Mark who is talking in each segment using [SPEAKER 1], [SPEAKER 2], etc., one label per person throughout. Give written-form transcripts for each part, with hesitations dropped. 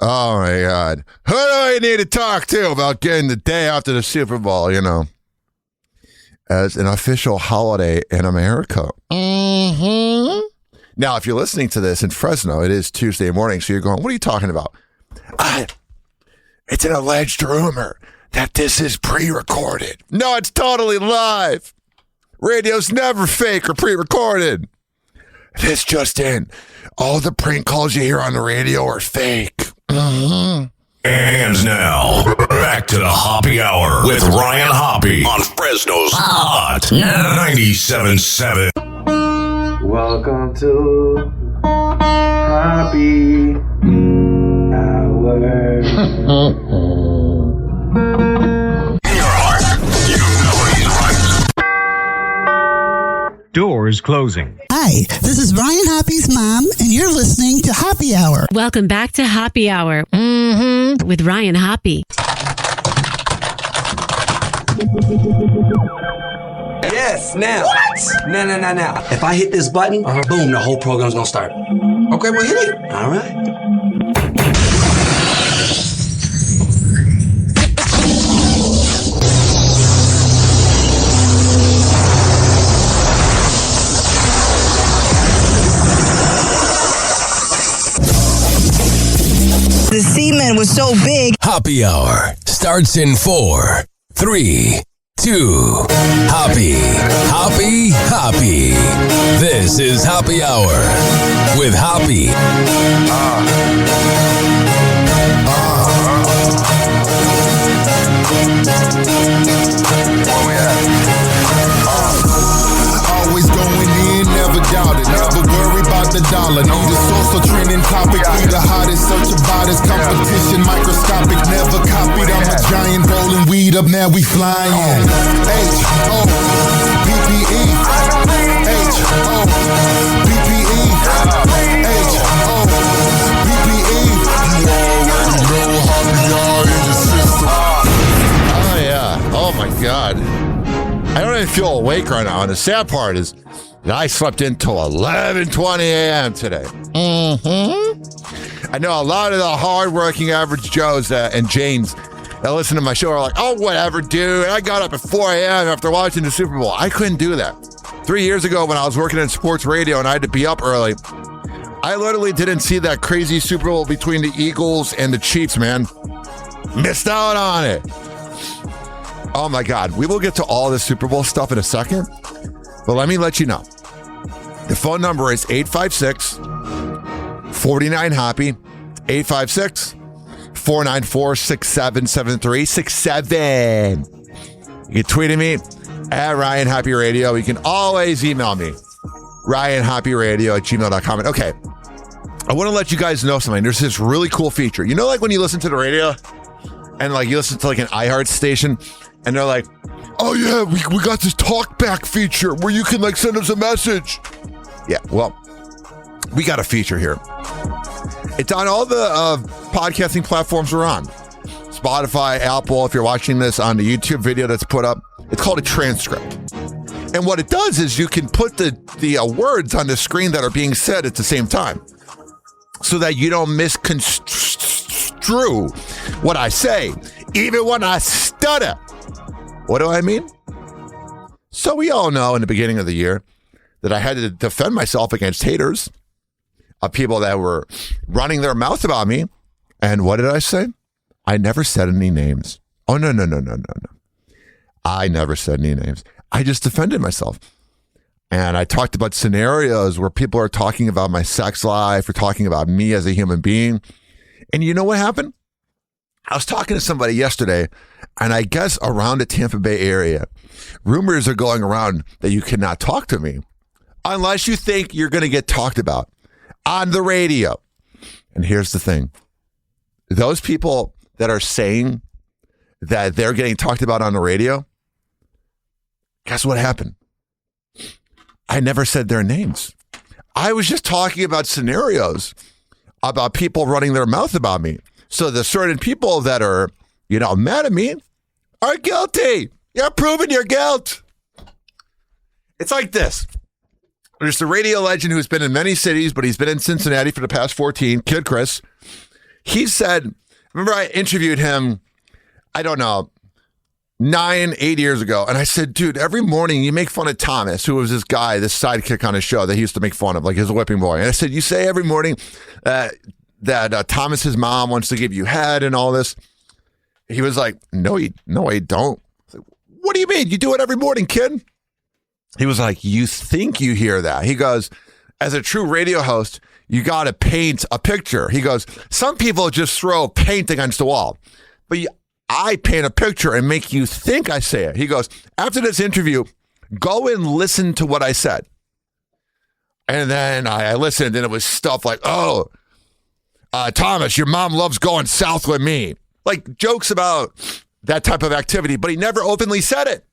[SPEAKER 1] Oh, my God. Who do I need to talk to about getting the day after the Super Bowl, as an official holiday in America? Mm-hmm. Now, if you're listening to this in Fresno, it is Tuesday morning, so you're going, what are you talking about? It's an alleged rumor that this is pre-recorded. No, it's totally live. Radio's never fake or pre-recorded. This just in. All the prank calls you hear on the radio are fake. Mm-hmm.
[SPEAKER 2] And now, back to the Hoppe Hour with Ryan Hoppe on Fresno's Hot 97.7.
[SPEAKER 3] Welcome to Hoppe Hour.
[SPEAKER 2] In your heart, you know he's right.
[SPEAKER 4] Doors closing.
[SPEAKER 5] Hi, this is Ryan Hoppe's mom, and you're listening to Hoppe Hour.
[SPEAKER 6] Welcome back to Hoppe Hour with Ryan Hoppe.
[SPEAKER 7] Yes, now. What? Now. If I hit this button, boom, the whole program's gonna start. Okay, well, hit it. All right.
[SPEAKER 5] The semen was so big.
[SPEAKER 2] Hoppe Hour starts in 4, 3, 2. Hoppe. This is Hoppe Hour with Hoppe.
[SPEAKER 8] Always going in, never doubted. Never worry about the dollar. Need a source of trending topic. Be the hottest, search about his competition. Microscopic, never copied. I'm a giant rolling weed up, now we flying. H-O-P-P-E. H-O-P-P-E. H-O-P-P-E. You already know how we are in the system.
[SPEAKER 1] Oh, yeah. Oh, my God. I don't even feel awake right now. And the sad part is that I slept until 11:20 a.m. today. I know a lot of the hardworking average Joes and Janes that listen to my show are like, oh, whatever, dude. I got up at 4 a.m. after watching the Super Bowl. I couldn't do that. 3 years ago when I was working in sports radio and I had to be up early, I literally didn't see that crazy Super Bowl between the Eagles and the Chiefs, man. Missed out on it. Oh, my God. We will get to all the Super Bowl stuff in a second. But let me let you know. The phone number is 856-49-HOPPE. 856-494-6773. 67. You can tweet at me at Ryan Hoppe Radio. You can always email me, RyanHoppeRadio@gmail.com. And okay, I want to let you guys know something. There's this really cool feature. You know, like when you listen to the radio and like you listen to like an iHeart station and they're like, oh yeah, we got this talk back feature where you can like send us a message. Yeah, well, we got a feature here. It's on all the podcasting platforms we're on. Spotify, Apple, if you're watching this on the YouTube video that's put up, it's called a transcript. And what it does is you can put the words on the screen that are being said at the same time so that you don't misconstrue what I say, even when I stutter. What do I mean? So we all know in the beginning of the year that I had to defend myself against haters of people that were running their mouth about me. And what did I say? I never said any names. Oh, no. I never said any names. I just defended myself. And I talked about scenarios where people are talking about my sex life or talking about me as a human being. And you know what happened? I was talking to somebody yesterday, and I guess around the Tampa Bay area, rumors are going around that you cannot talk to me unless you think you're going to get talked about on the radio. And here's the thing. Those people that are saying that they're getting talked about on the radio, guess what happened? I never said their names. I was just talking about scenarios about people running their mouth about me. So the certain people that are, mad at me are guilty. You're proving your guilt. It's like this. There's a radio legend who's been in many cities, but he's been in Cincinnati for the past 14, Kid Chris. He said, remember I interviewed him, I don't know, 8 years ago. And I said, dude, every morning you make fun of Thomas, who was this guy, this sidekick on his show that he used to make fun of, like his whipping boy. And I said, you say every morning that Thomas's mom wants to give you head and all this. He was like, no, I don't. I said, what do you mean? You do it every morning, kid. He was like, you think you hear that? He goes, as a true radio host, you got to paint a picture. He goes, some people just throw paint against the wall. But I paint a picture and make you think I say it. He goes, after this interview, go and listen to what I said. And then I listened, and it was stuff like, Thomas, your mom loves going south with me. Like jokes about that type of activity, but he never openly said it.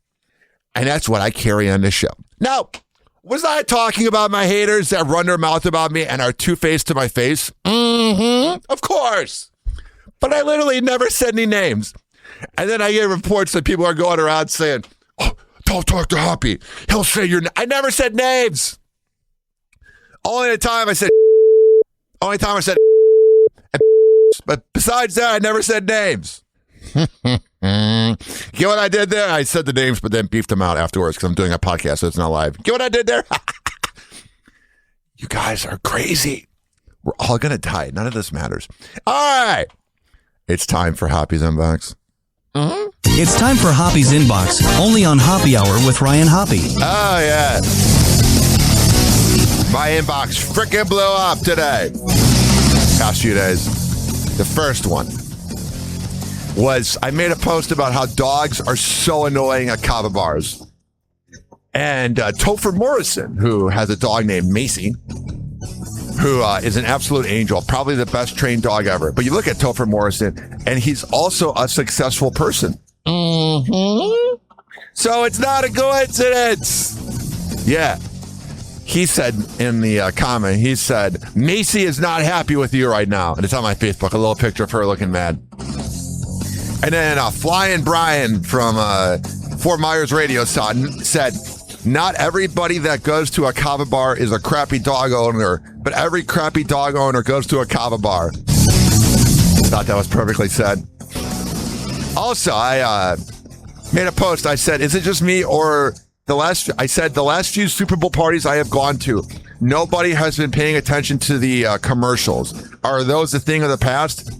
[SPEAKER 1] And that's what I carry on this show. Now, was I talking about my haters that run their mouth about me and are two-faced to my face? Of course. But I literally never said any names. And then I get reports that people are going around saying, oh, don't talk to Hoppe. He'll say your name. I never said names. Only time I said, but besides that, I never said names. Get what I did there? I said the names, but then beefed them out afterwards because I'm doing a podcast, so it's not live. Get what I did there? You guys are crazy. We're all going to die. None of this matters. All right. It's time for Hoppe's Inbox.
[SPEAKER 4] It's time for Hoppe's Inbox, only on Hoppe Hour with Ryan Hoppe.
[SPEAKER 1] Oh, yeah. My inbox freaking blew up today. Past few days. The first one was I made a post about how dogs are so annoying at kava bars. And Topher Morrison, who has a dog named Macy, who is an absolute angel, probably the best trained dog ever. But you look at Topher Morrison, and he's also a successful person. So it's not a coincidence. Yeah. He said in the comment, he said, Macy is not happy with you right now. And it's on my Facebook, a little picture of her looking mad. And then Flying Brian from Fort Myers Radio said, not everybody that goes to a kava bar is a crappy dog owner, but every crappy dog owner goes to a kava bar. Thought that was perfectly said. Also, I made a post. I said, is it just me or the last few Super Bowl parties I have gone to, nobody has been paying attention to the commercials. Are those a thing of the past?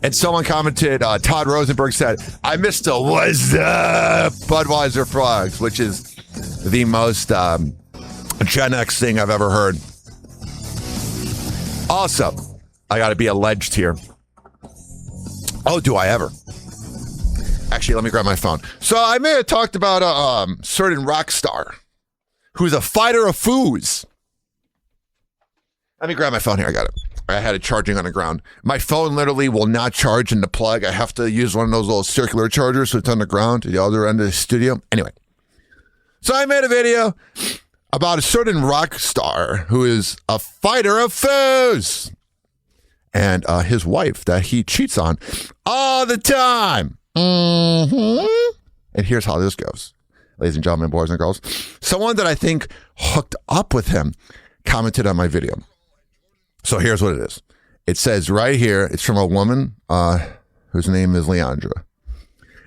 [SPEAKER 1] And someone commented, Todd Rosenberg said, I missed the what's up Budweiser frogs, which is the most Gen X thing I've ever heard. Also, I got to be alleged here. Oh, do I ever? Actually, let me grab my phone. So I may have talked about a certain rock star who's a fighter of foos. Let me grab my phone here. I got it. I had it charging on the ground. My phone literally will not charge in the plug. I have to use one of those little circular chargers so it's on the ground at the other end of the studio. Anyway, so I made a video about a certain rock star who is a fighter of foos. And his wife that he cheats on all the time. And here's how this goes. Ladies and gentlemen, boys and girls. Someone that I think hooked up with him commented on my video. So here's what it is. It says right here, it's from a woman whose name is Leandra.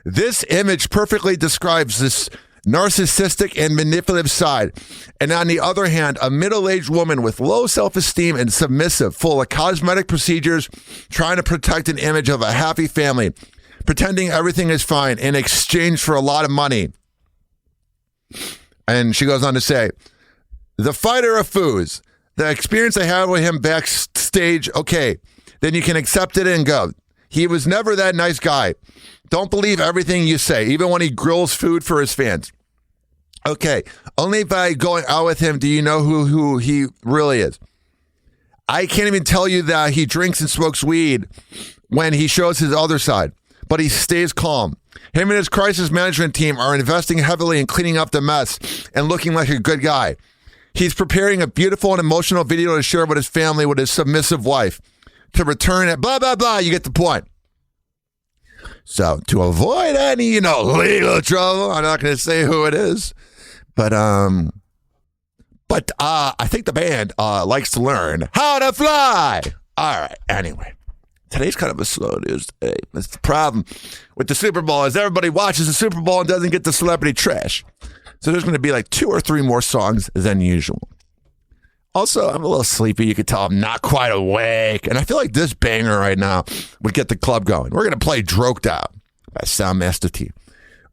[SPEAKER 1] This image perfectly describes this narcissistic and manipulative side. And on the other hand, a middle-aged woman with low self-esteem and submissive, full of cosmetic procedures, trying to protect an image of a happy family, pretending everything is fine in exchange for a lot of money. And she goes on to say, the fighter of foos, the experience I had with him backstage, okay, then you can accept it and go. He was never that nice guy. Don't believe everything you say, even when he grills food for his fans. Okay, only by going out with him do you know who he really is. I can't even tell you that he drinks and smokes weed when he shows his other side, but he stays calm. Him and his crisis management team are investing heavily in cleaning up the mess and looking like a good guy. He's preparing a beautiful and emotional video to share with his family with his submissive wife. To return it, blah, blah, blah, you get the point. So to avoid any, legal trouble, I'm not going to say who it is, but I think the band likes to learn how to fly. All right. Anyway, Today's kind of a slow news day. That's the problem with the Super Bowl is everybody watches the Super Bowl and doesn't get the celebrity trash. So there's going to be like 2 or 3 more songs than usual. Also, I'm a little sleepy. You can tell I'm not quite awake. And I feel like this banger right now would get the club going. We're going to play Droked Out by Soundmaster T.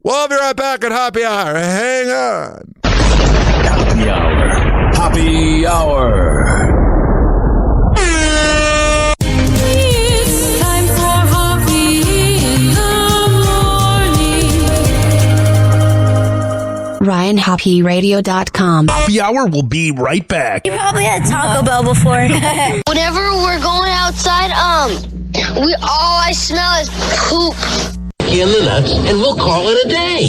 [SPEAKER 1] We'll be right back at Happy Hour. Hang on.
[SPEAKER 2] Happy Hour. Happy Hour.
[SPEAKER 9] It's time for Hoppe in the morning.
[SPEAKER 10] RyanHoppyRadio.com.
[SPEAKER 11] Happy Hour will be right back.
[SPEAKER 12] You probably had Taco Bell before.
[SPEAKER 13] Whenever we're going outside, all I smell is poop.
[SPEAKER 14] In the nuts, and we'll call it a day.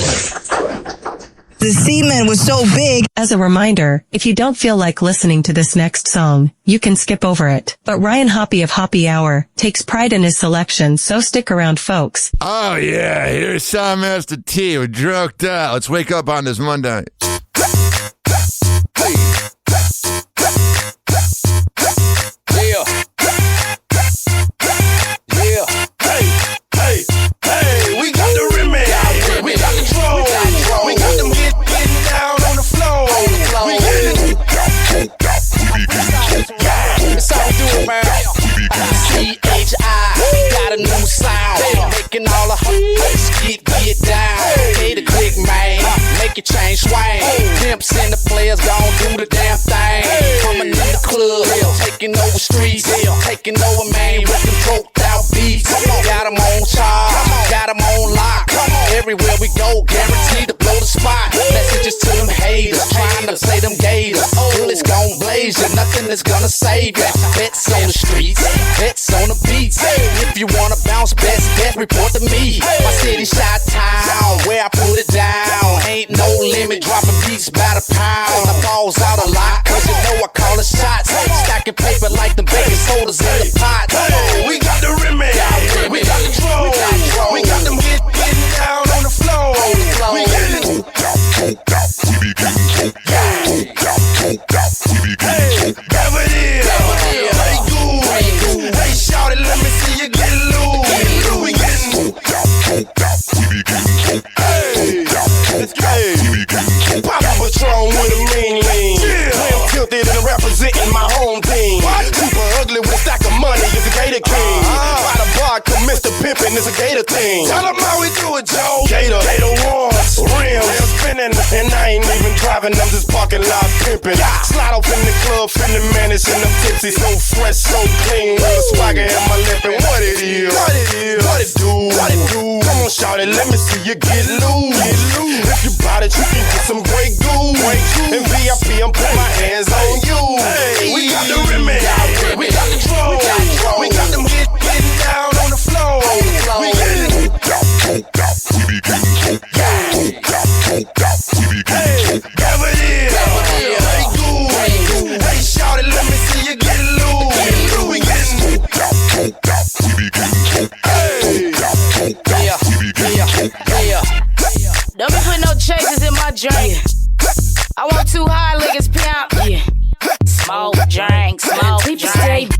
[SPEAKER 15] The semen was so big.
[SPEAKER 16] As a reminder, if you don't feel like listening to this next song, you can skip over it. But Ryan Hoppe of Happy Hour takes pride in his selection, so stick around, folks.
[SPEAKER 1] Oh, yeah. Here's Soundmaster T with Droked Out. Let's wake up on this Monday.
[SPEAKER 17] We got the remedy, we got the control, we got them getting down on the floor. We get it. It's all doing, man. C-H-I, got a new sound, making all the hoes get down. Pay the click, man, make it change swing. Pimps and the players gon' do the damn thing. Coming in the club, taking over streets, taking over, man, with them droked out beats. Got them on charge, got them on lock. Everywhere we go, guaranteed to blow the spot. Messages to them haters, trying to play them gators. Bullets gon' blaze you, nothing is gonna save you. Bets on the streets, bets on the beats. If you wanna bounce, best report to me. My city shot town, where I put it down. Ain't no limit, dropping beats by the pound. I balls out a lot, cause you know I call it shots. Stacking paper like the baking sodas in the pot. We got the remedy, we got control, we got them getting down on the floor. We get it. Whatever it is, hey good, hey shout it, let me see you get loose. We getting, let's go. Poppin' Patron with a mean lean. Slim tilted and representing my home team. Super ugly with a stack of money is a Gator King. By the bar, Mr. Pimpin' is a Gator team. Tell them how we do it, Joe. Gator ones, rims spinning, and I ain't even driving, I'm just parking lot pimping. Slide off in the club, feeling managed and I'm tipsy, so fresh, so clean. With a swagger in my lip and what it is, what it do. Come on, shout it, let me see you get loose. If you bought it, you can get some great goo. In VIP, I'm putting my hands on you. Hey, we got the remedy, we got control, we got them getting down on the floor. We get it. Hey, whatever it is, hey good, hey shout it, let me see you get loose. We getting,
[SPEAKER 12] yeah. Don't be putting no chasers in my drink. I want 2 high niggas pimp. Yeah. Smoke drink, smoke drink.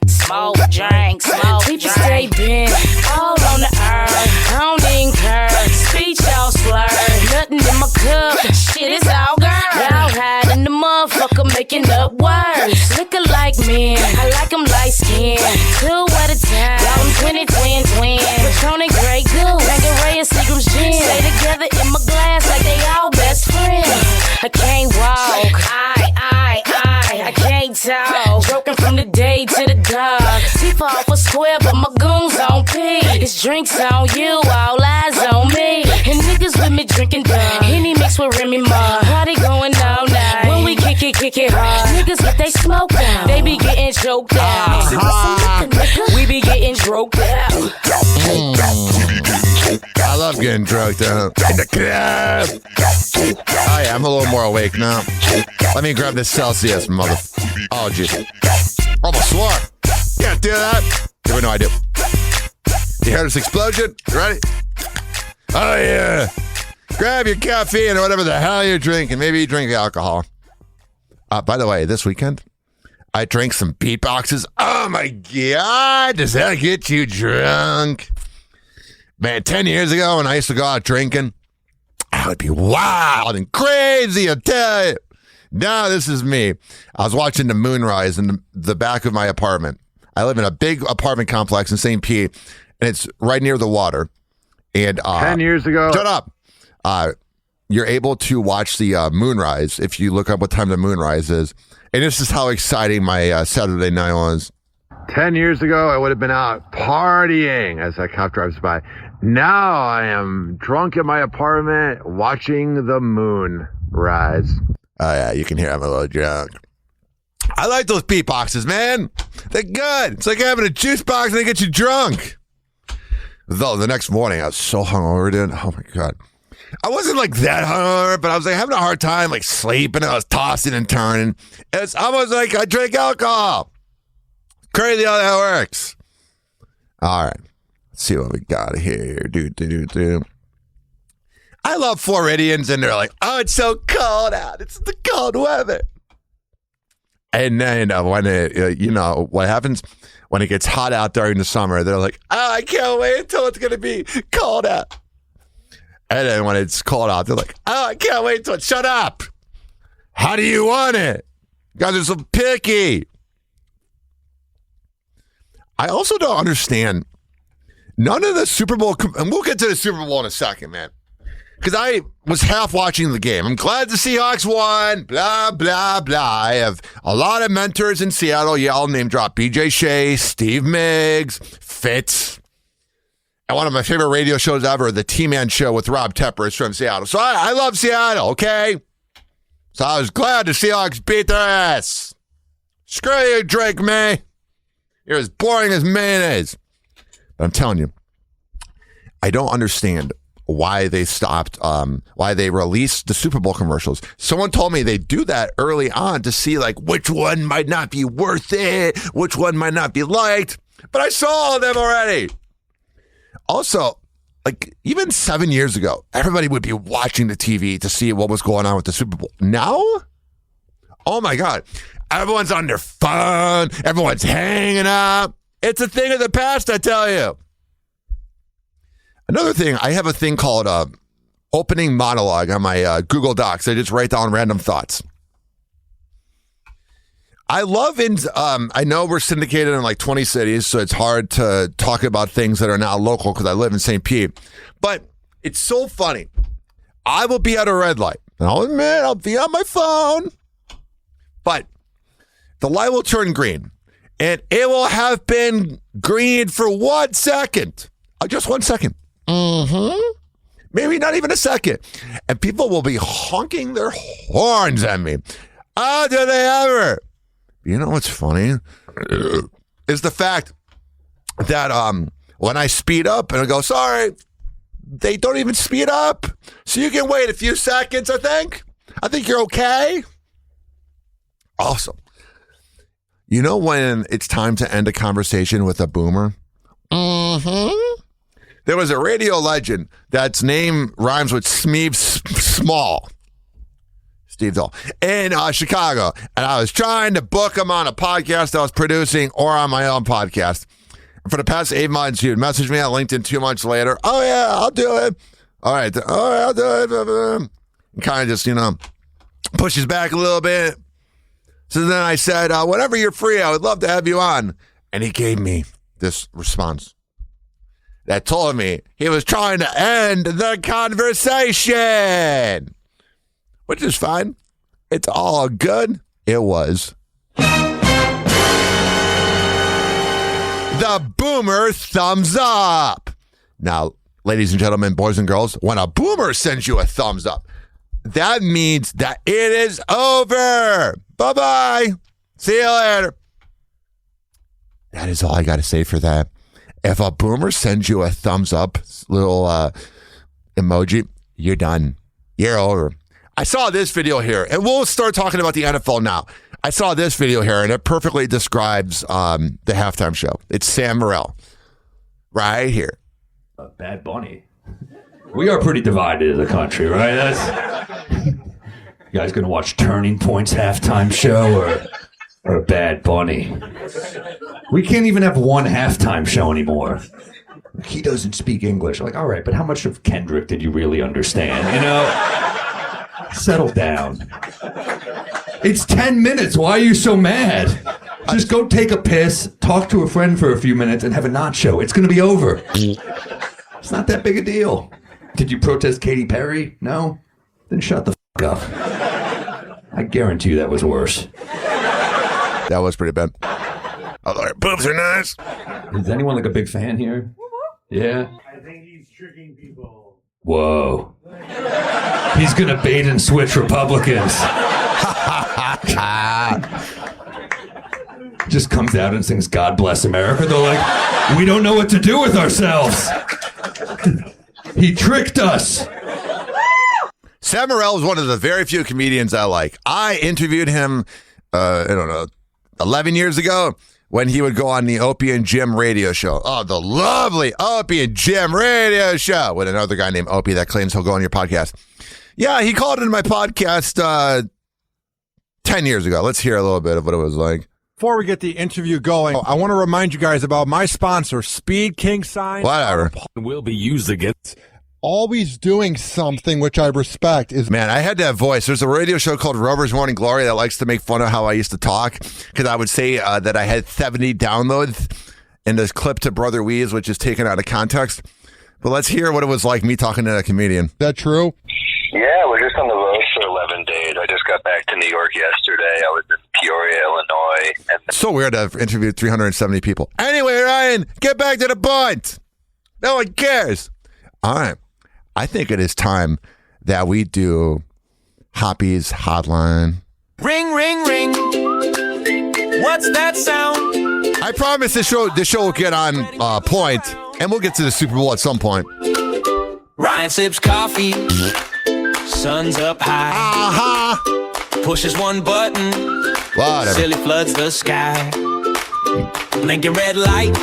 [SPEAKER 12] Smoke drink, smoke people stay bent all on the earth. I don't incur speech all slur. Nothing in my cup, shit is all girl. Y'all hiding the motherfucker making up words. Looking like men, I like them light skin. 2 at a time, got them twin. Patron and Grey Goose, Tanqueray and Seagram's gin. Stay together in my glass like they all best friends. I can't walk, I can't talk. Joking from the day to the dark. Teeth off a square, but my goons on P. It's drinks on you, all eyes on me. And niggas with me drinking dumb. Henny mixed with Remy Ma. Party going all night. When we kick it hard. Niggas get they smoke out. They be getting choked out. We be getting droked out.
[SPEAKER 1] I love getting drugged out in the club. Oh yeah, I'm a little more awake now. Let me grab this Celsius, mother. Oh jeez, almost swore. Can't do that. Even though I do. You hear this explosion? You ready? Oh yeah. Grab your caffeine or whatever the hell you're drinking. Maybe you drink alcohol. By the way, this weekend I drank some beatboxes. Oh my God, does that get you drunk? Man, 10 years ago when I used to go out drinking, I would be wild and crazy, I tell you. Now this is me. I was watching the moonrise in the back of my apartment. I live in a big apartment complex in St. Pete, and it's right near the water. And
[SPEAKER 18] 10 years ago.
[SPEAKER 1] Shut up. You're able to watch the moonrise if you look up what time the moonrise is. And this is how exciting my Saturday night was.
[SPEAKER 18] 10 years ago, I would have been out partying as that cop drives by. Now I am drunk in my apartment watching the moon rise.
[SPEAKER 1] Oh, yeah, you can hear I'm a little drunk. I like those beatboxes, man. They're good. It's like having a juice box and they get you drunk. Though the next morning, I was so hungover, dude. Oh, my God. I wasn't like that hungover, but I was like having a hard time like sleeping. I was tossing and turning. It's almost like I drank alcohol. Crazy how that works. All right. Let's see what we got here. I love Floridians, and they're like, oh, it's so cold out. It's the cold weather. And then when it, what happens when it gets hot out during the summer, they're like, oh, I can't wait until it's going to be cold out. And then when it's cold out, they're like, oh, I can't wait till it. Shut up. How do you want it? You guys are so picky. I also don't understand. None of the Super Bowl, and we'll get to the Super Bowl in a second, man. Because I was half watching the game. I'm glad the Seahawks won, blah, blah, blah. I have a lot of mentors in Seattle. Yeah, I'll name drop BJ Shea, Steve Miggs, Fitz. And one of my favorite radio shows ever, the T-Man Show with Rob Tepper, is from Seattle. So I love Seattle, okay? So I was glad the Seahawks beat their ass. Screw you, Drake May. You're as boring as mayonnaise. But I'm telling you, I don't understand why they stopped, why they released the Super Bowl commercials. Someone told me they do that early on to see like which one might not be worth it, which one might not be liked. But I saw all of them already. Also, like even 7 years ago, everybody would be watching the TV to see what was going on with the Super Bowl. Now, oh my God, everyone's on their phone. Everyone's hanging out. It's a thing of the past, I tell you. Another thing, I have a thing called opening monologue on my Google Docs. I just write down random thoughts. I love, I know we're syndicated in like 20 cities, so it's hard to talk about things that are not local because I live in St. Pete. But it's so funny. I will be at a red light. And I'll admit, I'll be on my phone. But the light will turn green. And it will have been green for 1 second. Just 1 second. Maybe not even a second. And people will be honking their horns at me. Oh, do they ever? You know what's funny? Is the fact that when I speed up and I go, sorry, they don't even speed up. So you can wait a few seconds, I think. I think you're okay. Awesome. You know when it's time to end a conversation with a boomer? There was a radio legend that's name rhymes with Smeeve Small. Steve Dahl. In Chicago. And I was trying to book him on a podcast I was producing or on my own podcast. For the past 8 months, he would message me on LinkedIn 2 months later. Oh, yeah, I'll do it. All right. All right, I'll do it. And kind of just, pushes back a little bit. So then I said, whenever you're free, I would love to have you on. And he gave me this response that told me he was trying to end the conversation, which is fine. It's all good. It was the boomer thumbs up. Now, ladies and gentlemen, boys and girls, when a boomer sends you a thumbs up, that means that it is over. Bye-bye. See you later. That is all I got to say for that. If a boomer sends you a thumbs up little emoji, you're done. You're over. I saw this video here, and we'll start talking about the NFL now. I saw this video here, and it perfectly describes the halftime show. It's Sam Morril right here.
[SPEAKER 19] Bad Bunny. We are pretty divided as a country, right? You guys gonna watch Turning Point's halftime show, or or a Bad Bunny. We can't even have one halftime show anymore. He doesn't speak English. Like, all right, but how much of Kendrick did you really understand? You know? Settle down. It's 10 minutes. Why are you so mad? Just go take a piss, talk to a friend for a few minutes, and have a nacho. It's going to be over. It's not that big a deal. Did you protest Katy Perry? No? Then shut the f*** up. I guarantee you that was worse.
[SPEAKER 1] That was pretty bad. Although her boobs are nice.
[SPEAKER 19] Is anyone like a big fan here? Yeah?
[SPEAKER 20] I think he's tricking people.
[SPEAKER 19] Whoa. He's going to bait and switch Republicans. Just comes out and sings God Bless America. They're like, we don't know what to do with ourselves. He tricked us.
[SPEAKER 1] Sam Morril is one of the very few comedians I like. I interviewed him, 11 years ago when he would go on the Opie and Jim radio show. Oh, the lovely Opie and Jim radio show with another guy named Opie that claims he'll go on your podcast. Yeah, he called into my podcast 10 years ago. Let's hear a little bit of what it was like.
[SPEAKER 21] Before we get the interview going, I want to remind you guys about my sponsor, Speed King Sign.
[SPEAKER 1] Whatever.
[SPEAKER 21] Will be used against. Always doing something which I respect is...
[SPEAKER 1] Man, I had that voice. There's a radio show called Rover's Morning Glory that likes to make fun of how I used to talk because I would say that I had 70 downloads in this clip to Brother Weeze, which is taken out of context. But let's hear what it was like me talking to a comedian. Is that true?
[SPEAKER 22] Yeah, we're just on the road for 11 days. I just got back to New York yesterday. I was in Peoria, Illinois. And
[SPEAKER 1] so weird to have interviewed 370 people. Anyway, Ryan, get back to the point. No one cares. All right. I think it is time that we do Hoppy's Hotline.
[SPEAKER 23] Ring, ring, ring. What's that sound?
[SPEAKER 1] I promise this show will get on point, and we'll get to the Super Bowl at some point.
[SPEAKER 23] Ryan sips coffee. Sun's up high. Pushes one button.
[SPEAKER 1] Whatever.
[SPEAKER 23] Silly floods the sky. Blinking red light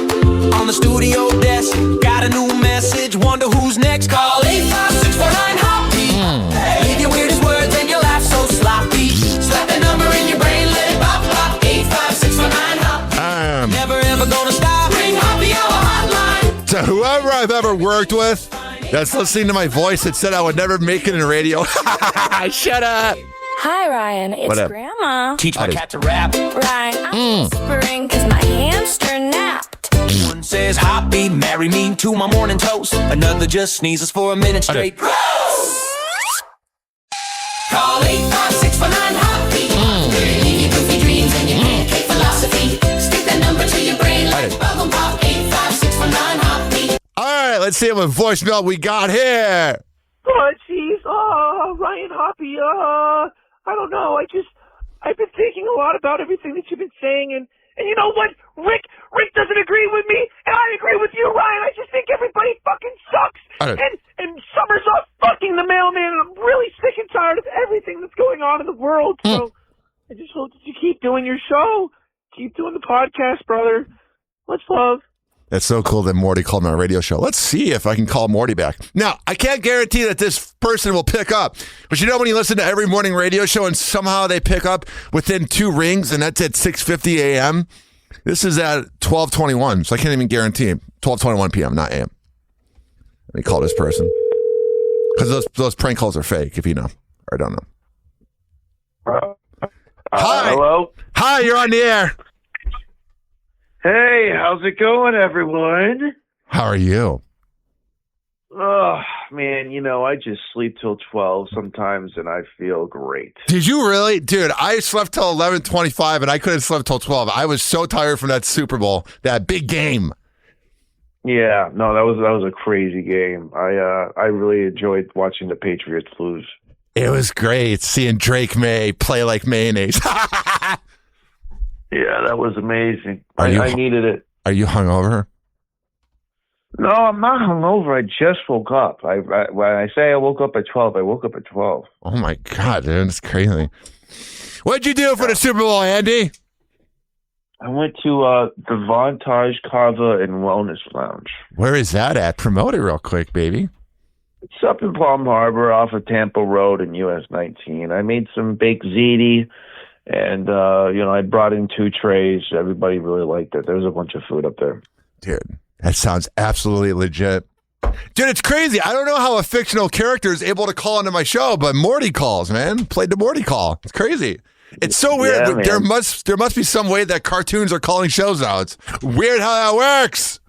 [SPEAKER 23] on the studio desk. Got a new message. Wonder who's next. Call 85649-HOPPY. Hey. Leave your weirdest words and your laugh so sloppy. Slap the number in your brain. Let it pop, pop. 85649-HOPPY. Never ever gonna stop. Ring Hoppy Hour Hotline.
[SPEAKER 1] To whoever I've ever worked with that's listening to my voice that said I would never make it in radio. Shut up.
[SPEAKER 24] Hi, Ryan. It's Grandma.
[SPEAKER 23] Teach my cat to rap.
[SPEAKER 24] Ryan, I'm whispering because my hamster napped.
[SPEAKER 23] One says, Hoppy, marry me to my morning toast. Another just sneezes for a minute straight. Call 85649-HOPPY. Leave your goofy dreams and your pancake philosophy. Stick that number to your brain like a bubble pop. 85649-HOPPY.
[SPEAKER 1] All right, let's see what voicemail we got here.
[SPEAKER 25] Oh, jeez. Oh, Ryan Hoppy. I don't know. I've been thinking a lot about everything that you've been saying, and you know what? Rick doesn't agree with me, and I agree with you, Ryan. I just think everybody fucking sucks. And Summer's off fucking the mailman, and I'm really sick and tired of everything that's going on in the world. So I just hope that you keep doing your show. Keep doing the podcast, brother. Much love.
[SPEAKER 1] That's so cool that Morty called my radio show. Let's see if I can call Morty back. Now, I can't guarantee that this person will pick up. But you know when you listen to every morning radio show and somehow they pick up within 2 rings and that's at 6:50 a.m.? This is at 12:21, so I can't even guarantee 12:21 p.m., not a.m. Let me call this person. Because those prank calls are fake, if you know or don't know. Hi.
[SPEAKER 25] Hello?
[SPEAKER 1] Hi, you're on the air.
[SPEAKER 25] Hey, how's it going, everyone?
[SPEAKER 1] How are you?
[SPEAKER 25] Oh, man, I just sleep till 12 sometimes, and I feel great.
[SPEAKER 1] Did you really? Dude, I slept till 11:25, and I couldn't sleep till 12. I was so tired from that Super Bowl, that big game.
[SPEAKER 25] Yeah, no, that was a crazy game. I really enjoyed watching the Patriots lose.
[SPEAKER 1] It was great seeing Drake May play like mayonnaise.
[SPEAKER 25] Yeah, that was amazing. I needed it.
[SPEAKER 1] Are you hungover?
[SPEAKER 25] No, I'm not hungover. I just woke up. When I say I woke up at 12, I woke up at 12.
[SPEAKER 1] Oh, my God, dude. It's crazy. What'd you do for the Super Bowl, Andy?
[SPEAKER 25] I went to the Vantage Kava and Wellness Lounge.
[SPEAKER 1] Where is that at? Promote it real quick, baby.
[SPEAKER 25] It's up in Palm Harbor off of Tampa Road and US 19. I made some baked ziti
[SPEAKER 3] And, I brought in 2 trays. Everybody really liked it. There was a bunch of food up there.
[SPEAKER 1] Dude, that sounds absolutely legit. Dude, it's crazy. I don't know how a fictional character is able to call into my show, but Morty calls, man. Played the Morty call. It's crazy. It's so weird.
[SPEAKER 3] Yeah,
[SPEAKER 1] there must be some way that cartoons are calling shows out. It's weird how that works.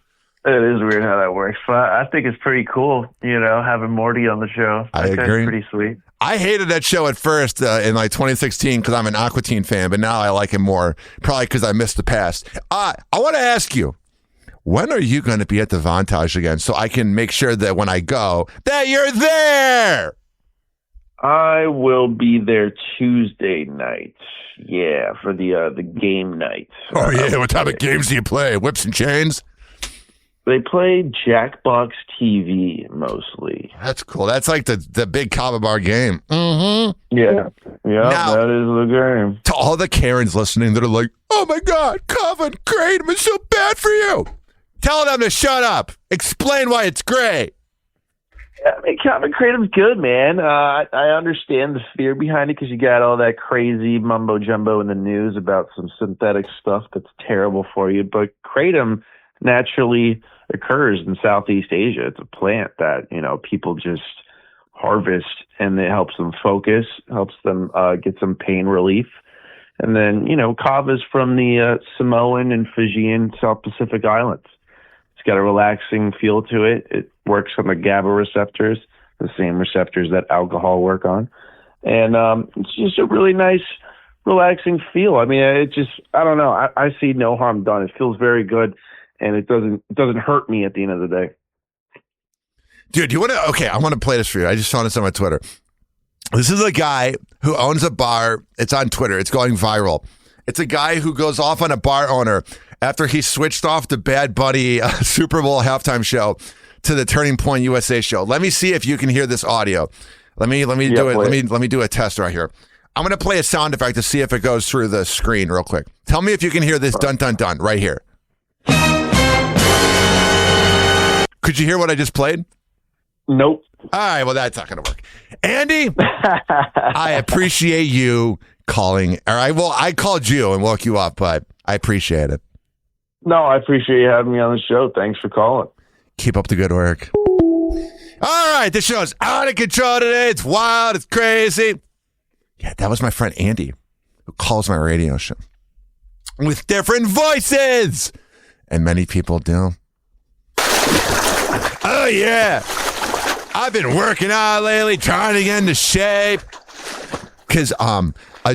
[SPEAKER 3] It is weird how that works, but I think it's pretty cool, having Morty on the show.
[SPEAKER 1] I
[SPEAKER 3] That guy's
[SPEAKER 1] agree.
[SPEAKER 3] pretty sweet.
[SPEAKER 1] I hated that show at first in 2016 because I'm an Aqua Teen fan, but now I like it more, probably because I missed the past. I want to ask you, when are you going to be at the Vantage again so I can make sure that when I go, that you're there?
[SPEAKER 3] I will be there Tuesday night. Yeah, for the game night.
[SPEAKER 1] Oh, yeah. What type of games do you play? Whips and chains?
[SPEAKER 3] They play Jackbox TV mostly.
[SPEAKER 1] That's cool. That's like the big Kava Bar game. Mm-hmm.
[SPEAKER 3] Yeah. Yeah, that is the game.
[SPEAKER 1] To all the Karens listening that are like, oh, my God, Kava and Kratom is so bad for you. Tell them to shut up. Explain why it's great.
[SPEAKER 3] Yeah, I mean, Kava and Kratom's good, man. I understand the fear behind it because you got all that crazy mumbo jumbo in the news about some synthetic stuff that's terrible for you. But Kratom naturally occurs in Southeast Asia. It's a plant that, people just harvest, and it helps them focus, helps them get some pain relief. And then, Kava's from the Samoan and Fijian South Pacific Islands. It's got a relaxing feel to it. It works on the GABA receptors, the same receptors that alcohol work on. And it's just a really nice, relaxing feel. I mean, I don't know. I see no harm done. It feels very good. And it doesn't hurt me at the end of the day.
[SPEAKER 1] Dude, you want to? Okay, I want to play this for you. I just saw this on my Twitter. This is a guy who owns a bar. It's on Twitter. It's going viral. It's a guy who goes off on a bar owner after he switched off the Bad Buddy Super Bowl halftime show to the Turning Point USA show. Let me see if you can hear this audio. Let me do it. Let me do a test right here. I'm going to play a sound effect to see if it goes through the screen real quick. Tell me if you can hear this dun dun dun right here. Could you hear what I just played?
[SPEAKER 3] Nope.
[SPEAKER 1] All right, well, that's not going to work. Andy, I appreciate you calling. All right, well, I called you and woke you up, but I appreciate it.
[SPEAKER 3] No, I appreciate you having me on the show. Thanks for calling.
[SPEAKER 1] Keep up the good work. All right, the show's out of control today. It's wild. It's crazy. Yeah, that was my friend Andy, who calls my radio show with different voices. And many people do. Oh, yeah. I've been working out lately, trying to get into shape. Because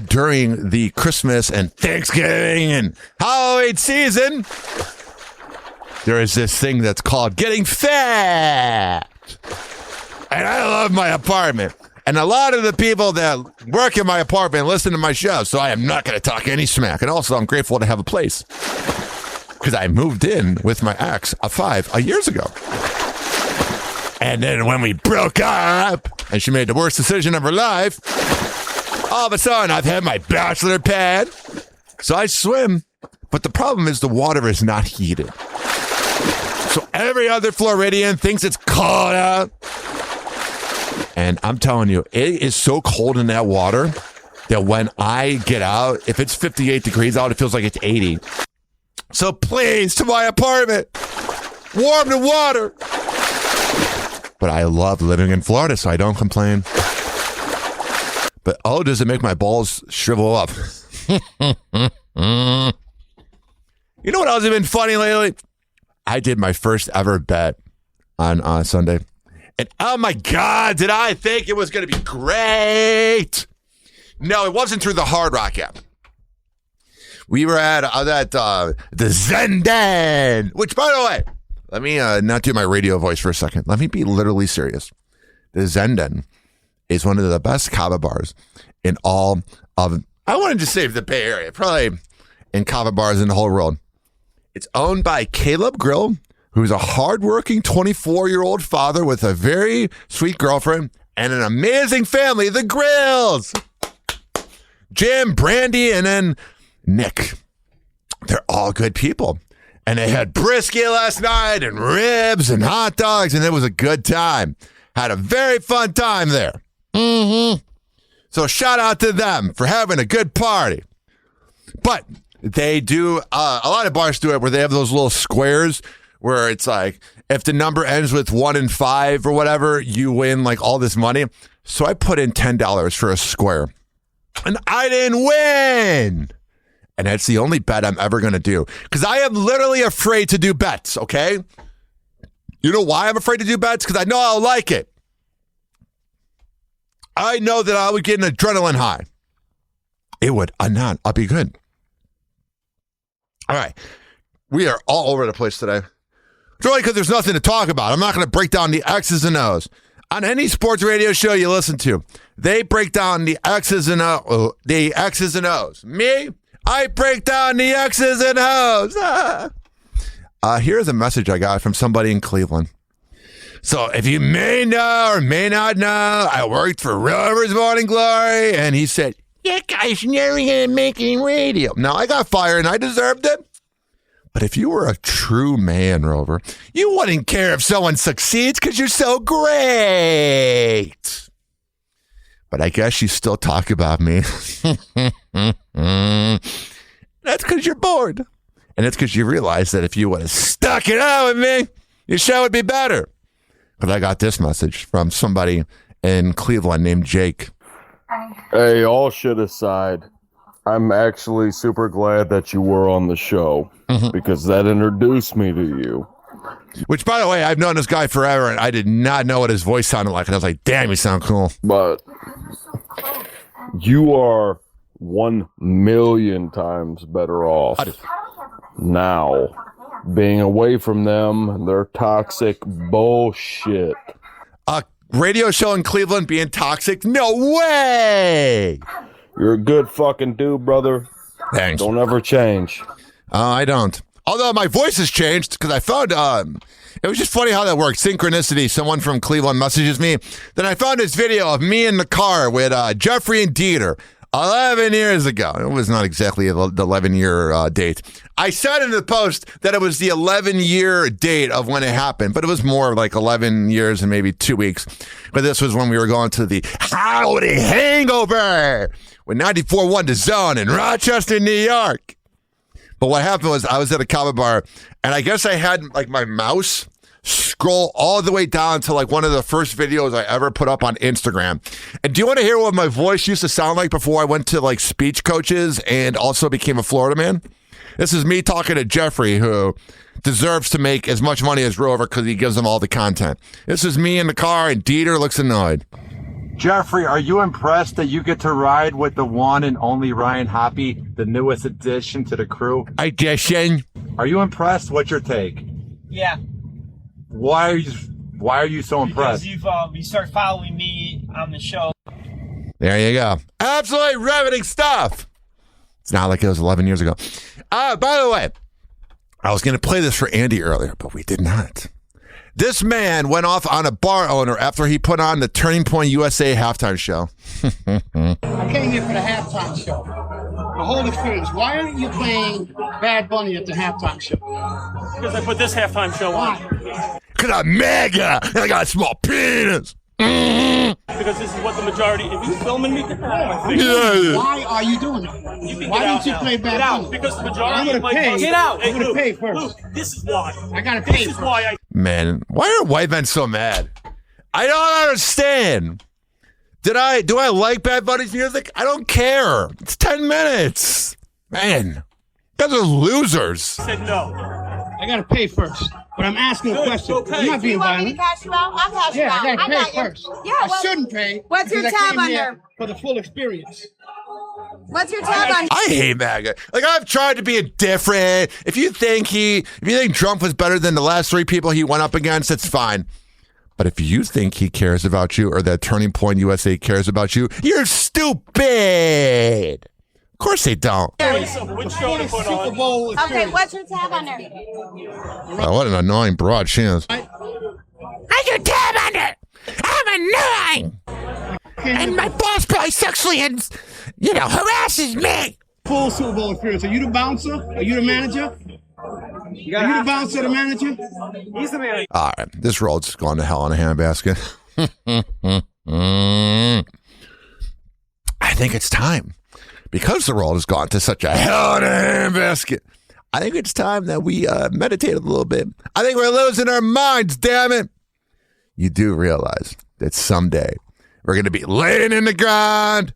[SPEAKER 1] during the Christmas and Thanksgiving and Halloween season, there is this thing that's called getting fat. And I love my apartment. And a lot of the people that work in my apartment listen to my show, so I am not going to talk any smack. And also, I'm grateful to have a place. Because I moved in with my ex of 5 years ago. And then when we broke up, and she made the worst decision of her life, all of a sudden I've had my bachelor pad. So I swim. But the problem is the water is not heated. So every other Floridian thinks it's cold out. And I'm telling you, it is so cold in that water that when I get out, if it's 58 degrees out, it feels like it's 80. So please, to my apartment, warm the water. But I love living in Florida, so I don't complain. But oh, does it make my balls shrivel up? You know what else has been funny lately? I did my first ever bet on Sunday. And oh my God, did I think it was going to be great? No, it wasn't through the Hard Rock app. We were at the Zenden, which, by the way, let me not do my radio voice for a second. Let me be literally serious. The Zenden is one of the best kava bars in all of, I wanted to say the Bay Area, probably in kava bars in the whole world. It's owned by Caleb Grill, who's a hardworking 24-year-old father with a very sweet girlfriend and an amazing family, the Grills. Jim, Brandy, and then Nick. They're all good people. And they had brisket last night and ribs and hot dogs, and it was a good time. Had a very fun time there. Mm-hmm. So shout out to them for having a good party. But they do, a lot of bars do it where they have those little squares where it's like, if the number ends with 1 and 5 or whatever, you win like all this money. So I put in $10 for a square and I didn't win. And that's the only bet I'm ever going to do because I am literally afraid to do bets. Okay. You know why I'm afraid to do bets? Because I know I'll like it. I know that I would get an adrenaline high. It would. I'll be good. All right. We are all over the place today. It's really because there's nothing to talk about. I'm not going to break down the X's and O's. On any sports radio show you listen to, they break down the X's and O's. Me, I break down the X's and O's. Here's a message I got from somebody in Cleveland. So if you may know or may not know, I worked for Rover's Morning Glory, and he said, "You guys never gonna make any radio." Now, I got fired, and I deserved it. But if you were a true man, Rover, you wouldn't care if someone succeeds because you're so great. But I guess you still talk about me. That's because you're bored. And it's because you realize that if you would have stuck it out with me, your show would be better. But I got this message from somebody in Cleveland named Jake.
[SPEAKER 4] Hey, all shit aside, I'm actually super glad that you were on the show because that introduced me to you.
[SPEAKER 1] Which, by the way, I've known this guy forever, and I did not know what his voice sounded like. And I was like, damn, you sound cool.
[SPEAKER 4] But you are 1,000,000 times better off now being away from them, their toxic bullshit.
[SPEAKER 1] A radio show in Cleveland being toxic? No way!
[SPEAKER 4] You're a good fucking dude, brother.
[SPEAKER 1] Thanks.
[SPEAKER 4] Don't ever change.
[SPEAKER 1] I don't. Although my voice has changed because I found it was just funny how that worked. Synchronicity. Someone from Cleveland messages me. Then I found this video of me in the car with Jeffrey and Dieter 11 years ago. It was not exactly the 11-year date. I said in the post that it was the 11-year date of when it happened, but it was more like 11 years and maybe 2 weeks. But this was when we were going to the Howdy Hangover with 94.1 The Zone in Rochester, New York. But what happened was I was at a cover bar, and I guess I had like my mouse scroll all the way down to like one of the first videos I ever put up on Instagram. And do you want to hear what my voice used to sound like before I went to like speech coaches and also became a Florida man? This is me talking to Jeffrey, who deserves to make as much money as Rover because he gives them all the content. This is me in the car, and Dieter looks annoyed.
[SPEAKER 5] Jeffrey, are you impressed that you get to ride with the one and only Ryan Hoppe, the newest addition to the crew?
[SPEAKER 1] Addition.
[SPEAKER 5] Are you impressed? What's your take?
[SPEAKER 6] Yeah.
[SPEAKER 5] Why are you so impressed?
[SPEAKER 6] Because you start following me on the show.
[SPEAKER 1] There you go. Absolutely riveting stuff. It's not like it was 11 years ago. By the way, I was going to play this for Andy earlier, but we did not. This man went off on a bar owner after he put on the Turning Point USA halftime show.
[SPEAKER 7] I came here for the halftime show. The whole experience. Why aren't you playing Bad Bunny at the halftime show?
[SPEAKER 6] Because I put this halftime show on.
[SPEAKER 1] Because I'm mega and I got a small penis.
[SPEAKER 6] Because this is what the majority. If you filming me, get out of my face.
[SPEAKER 7] Yeah. Why are you doing that? Why don't you play Bad Bunny?
[SPEAKER 6] Because the majority
[SPEAKER 7] of my pay. Get out.
[SPEAKER 6] Hey,
[SPEAKER 7] I'm gonna pay first.
[SPEAKER 6] Luke, this is why.
[SPEAKER 7] I gotta pay.
[SPEAKER 6] This is why I.
[SPEAKER 1] Man, why are white men so mad? I don't understand. Do I like Bad Bunny's music? I don't care. It's 10 minutes. Man, you guys are losers.
[SPEAKER 6] I said no.
[SPEAKER 7] I gotta pay first. But I'm asking a question.
[SPEAKER 6] Okay.
[SPEAKER 7] I'm not being
[SPEAKER 8] You want me
[SPEAKER 7] violent.
[SPEAKER 8] to cash you out? I'll cash you
[SPEAKER 7] Yeah,
[SPEAKER 8] out.
[SPEAKER 7] I gotta
[SPEAKER 8] got
[SPEAKER 7] pay
[SPEAKER 8] you.
[SPEAKER 7] first.
[SPEAKER 8] Yeah,
[SPEAKER 7] I
[SPEAKER 8] well,
[SPEAKER 7] shouldn't pay.
[SPEAKER 8] what's your
[SPEAKER 7] because
[SPEAKER 8] tab
[SPEAKER 7] I came here
[SPEAKER 8] under?
[SPEAKER 7] for the full experience.
[SPEAKER 8] What's your tab on?
[SPEAKER 1] I hate MAGA. Like, I've tried to be different. If you think Trump was better than the last 3 people he went up against, it's fine. But if you think he cares about you or that Turning Point USA cares about you, you're stupid. Of course they don't.
[SPEAKER 6] Which show to put on?
[SPEAKER 8] Okay, what's your tab under?
[SPEAKER 1] Oh, what an annoying broad she is. What's your tab under? I'm annoying. And my boss probably sexually harasses me.
[SPEAKER 7] Full Super Bowl experience. Are you the bouncer? Are you the manager? Are you the bouncer or the manager?
[SPEAKER 6] He's the manager.
[SPEAKER 1] All right, this road's gone to hell in a handbasket. I think it's time. because the world has gone to such a hell in a handbasket, I think it's time that we meditate a little bit. I think we're losing our minds, damn it. You do realize that someday we're going to be laying in the ground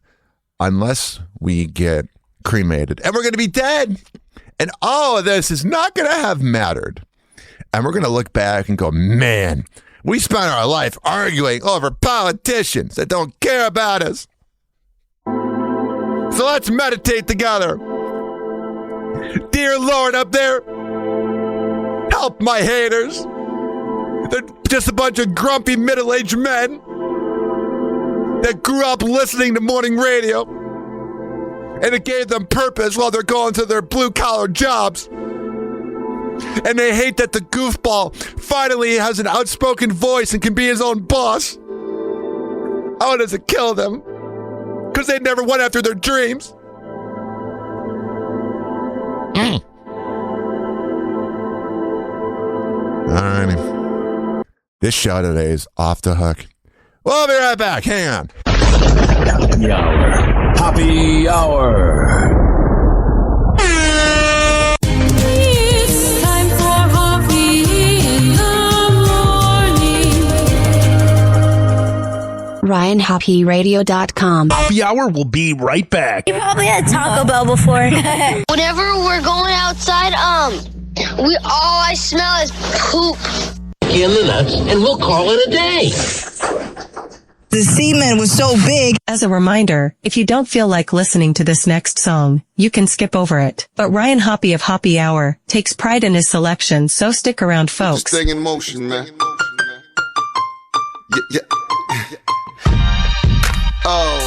[SPEAKER 1] unless we get cremated. And we're going to be dead. And all of this is not going to have mattered. And we're going to look back and go, man, we spent our life arguing over politicians that don't care about us. So let's meditate together. Dear Lord up there, help my haters. They're just a bunch of grumpy middle-aged men that grew up listening to morning radio, and it gave them purpose while they're going to their blue-collar jobs. And they hate that the goofball finally has an outspoken voice and can be his own boss. How does it kill them? Because they never went after their dreams. Alrighty. This show today is off the hook. We'll be right back. Hang on.
[SPEAKER 23] Happy hour. Happy hour.
[SPEAKER 24] It's time for Hoppe in the morning.
[SPEAKER 2] RyanHoppeRadio.com.
[SPEAKER 23] Happy hour will be right back.
[SPEAKER 2] You probably had Taco Bell before.
[SPEAKER 9] Whenever we're going outside, all I smell is poop.
[SPEAKER 14] In the nuts, and we'll call it a day.
[SPEAKER 15] The semen was so big.
[SPEAKER 16] As a reminder, if you don't feel like listening to this next song, you can skip over it. But Ryan Hoppe of Hoppe Hour takes pride in his selection, so stick around, folks.
[SPEAKER 10] This thing in motion, man. Yeah. Oh.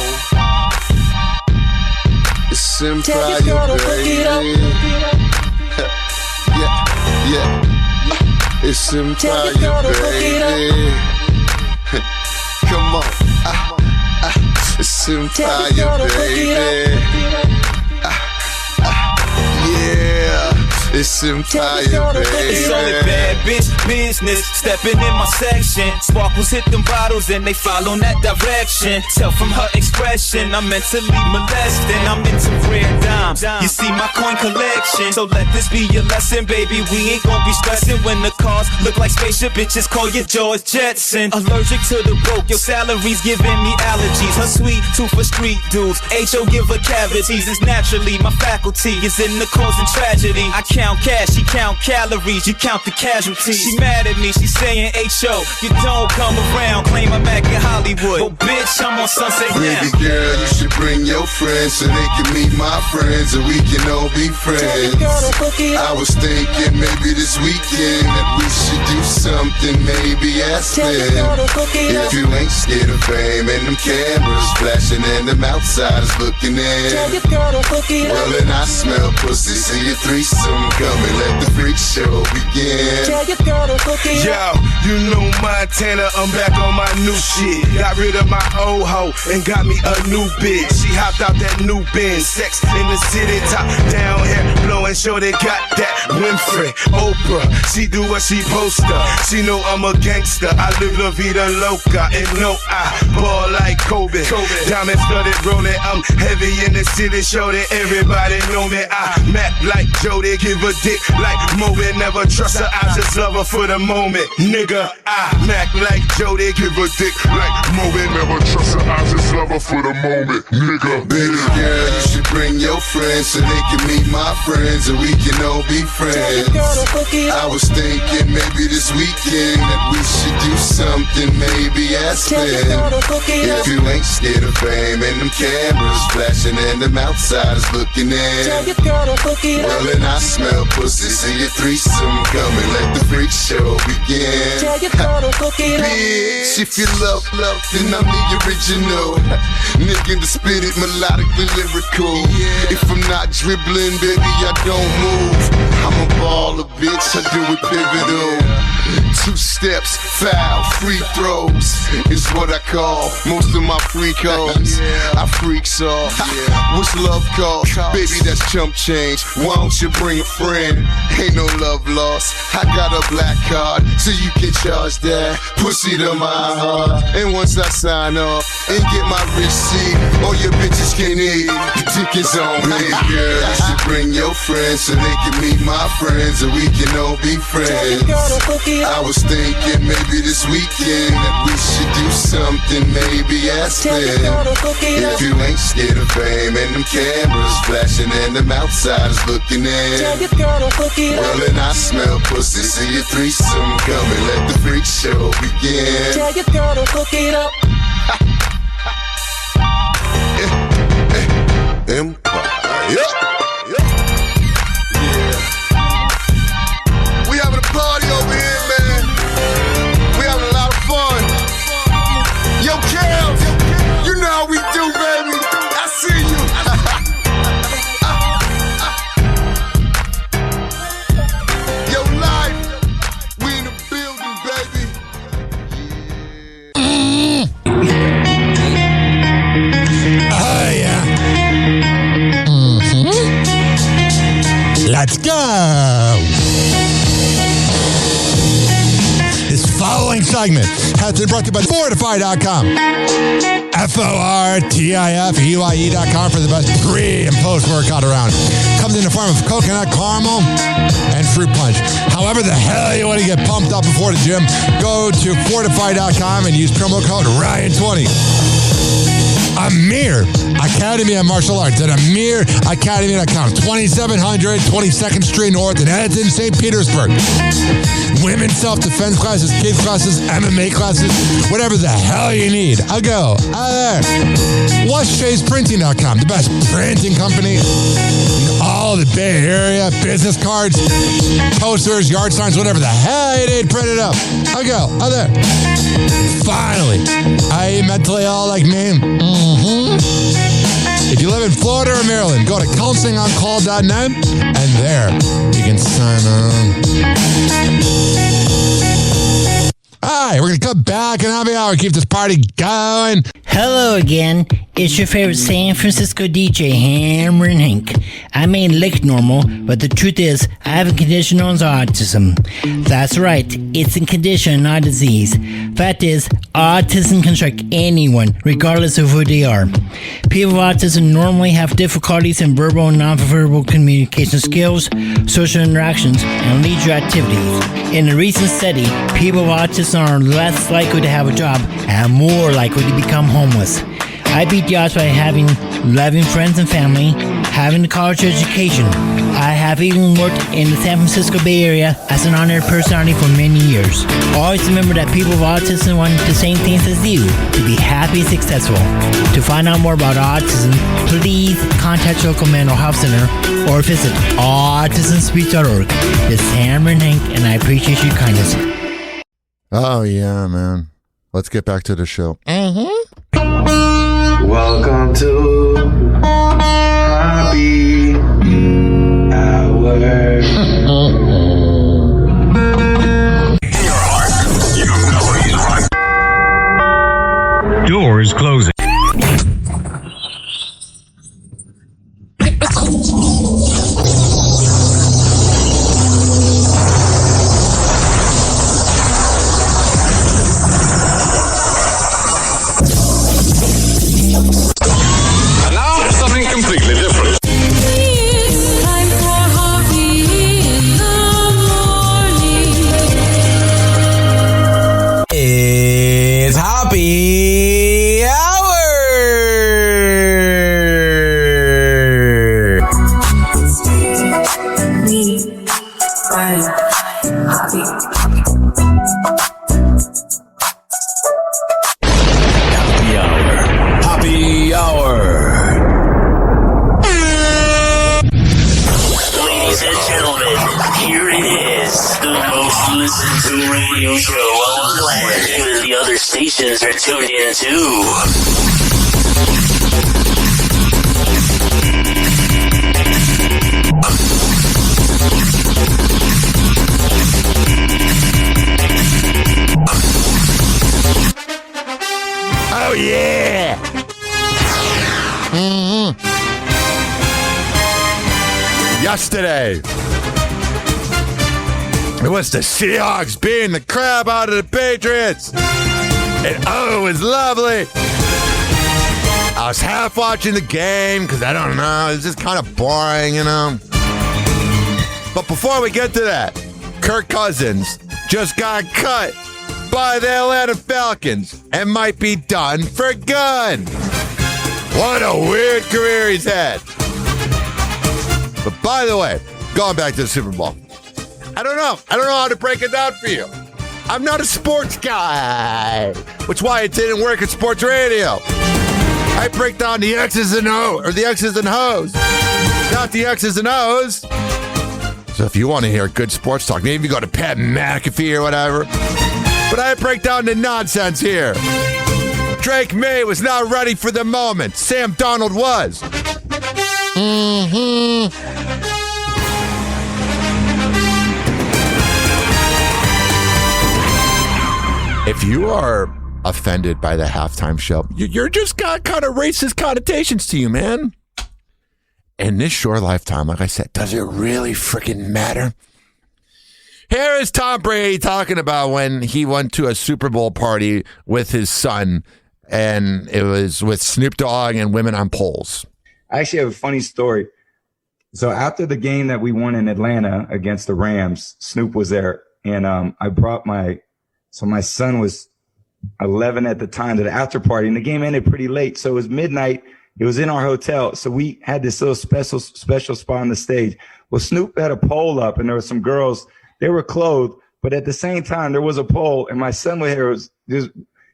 [SPEAKER 10] It's Empire, baby. Yeah. It's Empire, baby. Come on. It's Empire, baby. Yeah. It's Empire, baby.
[SPEAKER 23] It's only bad bitch business. Stepping in my section. Sparkles hit them bottles and they follow that direction. Tell from her expression, I'm mentally molesting. I'm into rare dimes. You see my coin collection. So let this be your lesson, baby. We ain't gonna be stressing when the cars look like spaceship bitches. Call your George Jetson. Allergic to the broke. Your salary's giving me allergies. Her sweet tooth for street dudes. H.O. give her cavities. It's naturally my faculty is in the causing tragedy. I count cash, she count calories, you count the casualties. She mad at me, she saying H.O. You don't come around, claim I'm back in Hollywood. Oh bitch, I'm on Sunset now.
[SPEAKER 10] Baby girl, you should bring your friends so they can meet my friends and we can all be friends. I was thinking maybe this weekend that we should do something, maybe ask them if you ain't scared of fame and them cameras flashing and them outsiders looking in. Well, and I smell pussy, see a threesome coming, let the freak show begin.
[SPEAKER 25] Yo, you know Montana, I'm back on my new shit. Got rid of my old hoe and got me a new bitch. She hopped out that new Benz, sex in the city, top down hair blowing, sure they got that Winfrey, Oprah. She do what she post to. She know I'm a gangster. I live La Vida Loca and no I ball like Kobe. Diamond studded rolling, I'm heavy in the city, show that everybody know me. I Mac like Jody, give a dick like Moby, never trust her, I just love her for the moment. Nigga, I Mac like Jody, give a dick like Moby, never trust her, I just love her for the moment. Nigga,
[SPEAKER 10] baby girl, you should bring your friends so they can meet my friends and we can all be friends. I was thinking maybe this weekend that we should do something, maybe ask them if you ain't scared of fame and them cameras flashing and them outsiders looking in. Well, and I smell pussy, see a threesome coming, let the freak show begin. Bitch, if you love, then I'm the original. Nigga, to spit it melodically lyrical. If I'm not dribbling, baby, I don't move. I'm a baller, bitch, I do it pivotal. 2 steps, foul, free throws is what I call most of my free calls. I freaks off. What's love cost? Baby, that's chump change. Why don't you bring a friend? Ain't no love lost. I got a black card, so you can charge that pussy to my heart. And once I sign off and get my receipt, all your bitches can eat. The dick is on me, girl. You should bring your friends so they can meet my friends and we can all be friends. I was thinking maybe this weekend that we should do something, maybe ask them if you ain't scared of fame and them cameras flashing and them outsiders looking in. Well, then I smell pussy, see a threesome coming, let the freak show begin.
[SPEAKER 11] Tell your girl to hook it up.
[SPEAKER 10] Empire, yeah. We having a party over here, man. We having a lot of fun. Yo, Kel, you know how we do, baby. I see you. Yo, life, we in the building, baby.
[SPEAKER 1] Oh, yeah. Let's go. This following segment has been brought to you by Fortify.com. FORTIFEYE.com for the best pre and post workout around. Comes in the form of coconut caramel and fruit punch. However the hell you want to get pumped up before the gym, go to Fortify.com and use promo code Ryan20. Amir Academy of Martial Arts at AmirAcademy.com. 2700 22nd Street North in Edmonton, St. Petersburg. Women's self-defense classes, kids classes, MMA classes, whatever the hell you need. I'll go. There. WashShadesPrinting.com, the best printing company in all of the Bay Area. Business cards, posters, yard signs, whatever the hell you need, print it up. I'll go. There. Finally, are you mentally ill like me? If you live in Florida or Maryland, go to counselingoncall.net and there you can sign on. All right, we're going to come back and happy hour. Keep this party going.
[SPEAKER 12] Hello again. It's your favorite San Francisco DJ, Hammer and Hank. I may look normal, but the truth is, I have a condition known as autism. That's right, it's a condition, not a disease. Fact is, autism can strike anyone, regardless of who they are. People with autism normally have difficulties in verbal and non-verbal communication skills, social interactions, and leisure activities. In a recent study, people with autism are less likely to have a job and more likely to become homeless. I beat the odds by having loving friends and family, having a college education. I have even worked in the San Francisco Bay Area as an honored personality for many years. Always remember that people with autism want the same things as you, to be happy and successful. To find out more about autism, please contact your local mental health center or visit autismspeech.org. This is Hammer and Hank, and I appreciate your kindness.
[SPEAKER 1] Oh, yeah, man. Let's get back to the show.
[SPEAKER 11] Welcome to Happy Hour.
[SPEAKER 13] Doors closing. And now for something completely different.
[SPEAKER 11] It's time for Happy in the morning.
[SPEAKER 23] It's Happy Hour!
[SPEAKER 11] Me, Ryan, Happy.
[SPEAKER 23] Happy Hour!
[SPEAKER 14] Ladies and gentlemen, here it is, the most listened to radio show on the land. Even the other stations are tuned in too.
[SPEAKER 1] yesterday. It was the Seahawks beating the crap out of the Patriots. And oh, it was lovely. I was half watching the game because I don't know, it's just kind of boring, you know. But before we get to that, Kirk Cousins just got cut by the Atlanta Falcons and might be done for good. What a weird career he's had. But by the way, going back to the Super Bowl, I don't know how to break it down for you. I'm not a sports guy, which is why it didn't work at sports radio. I break down the X's and O's, or the X's and O's, not the X's and O's. So if you want to hear good sports talk, maybe you go to Pat McAfee or whatever. But I break down the nonsense here. Drake May was not ready for the moment. Sam Darnold was. If you are offended by the halftime show, you're just got kind of racist connotations to you, man. In this short lifetime, like I said, does it really freaking matter? Here is Tom Brady talking about when he went to a Super Bowl party with his son, and it was with Snoop Dogg and women on poles.
[SPEAKER 17] I actually have a funny story. So after the game that we won in Atlanta against the Rams, Snoop was there, and I brought my son was 11 at the time to the after party, and the game ended pretty late. So it was midnight. It was in our hotel. So we had this little special spot on the stage. Well, Snoop had a pole up, and there were some girls. They were clothed, but at the same time, there was a pole, and my son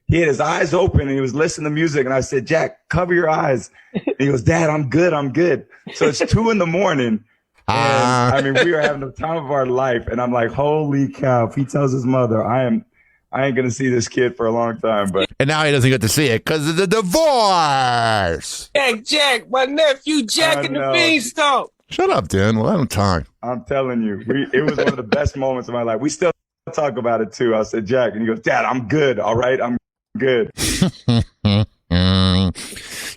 [SPEAKER 17] he had his eyes open, and he was listening to music. And I said, Jack, cover your eyes. And he goes, Dad, I'm good. So it's 2 a.m. And I mean, we are having the time of our life. And I'm like, holy cow. If he tells his mother, I ain't going to see this kid for a long time.
[SPEAKER 1] And now he doesn't get to see it because of the divorce.
[SPEAKER 18] Jack, my nephew, Jack and the Beanstalk.
[SPEAKER 1] Shut up, Dan. Let him talk.
[SPEAKER 17] I'm telling you, it was one of the best moments of my life. We still talk about it, too. I said, Jack, and he goes, Dad, I'm good. All right, I'm good.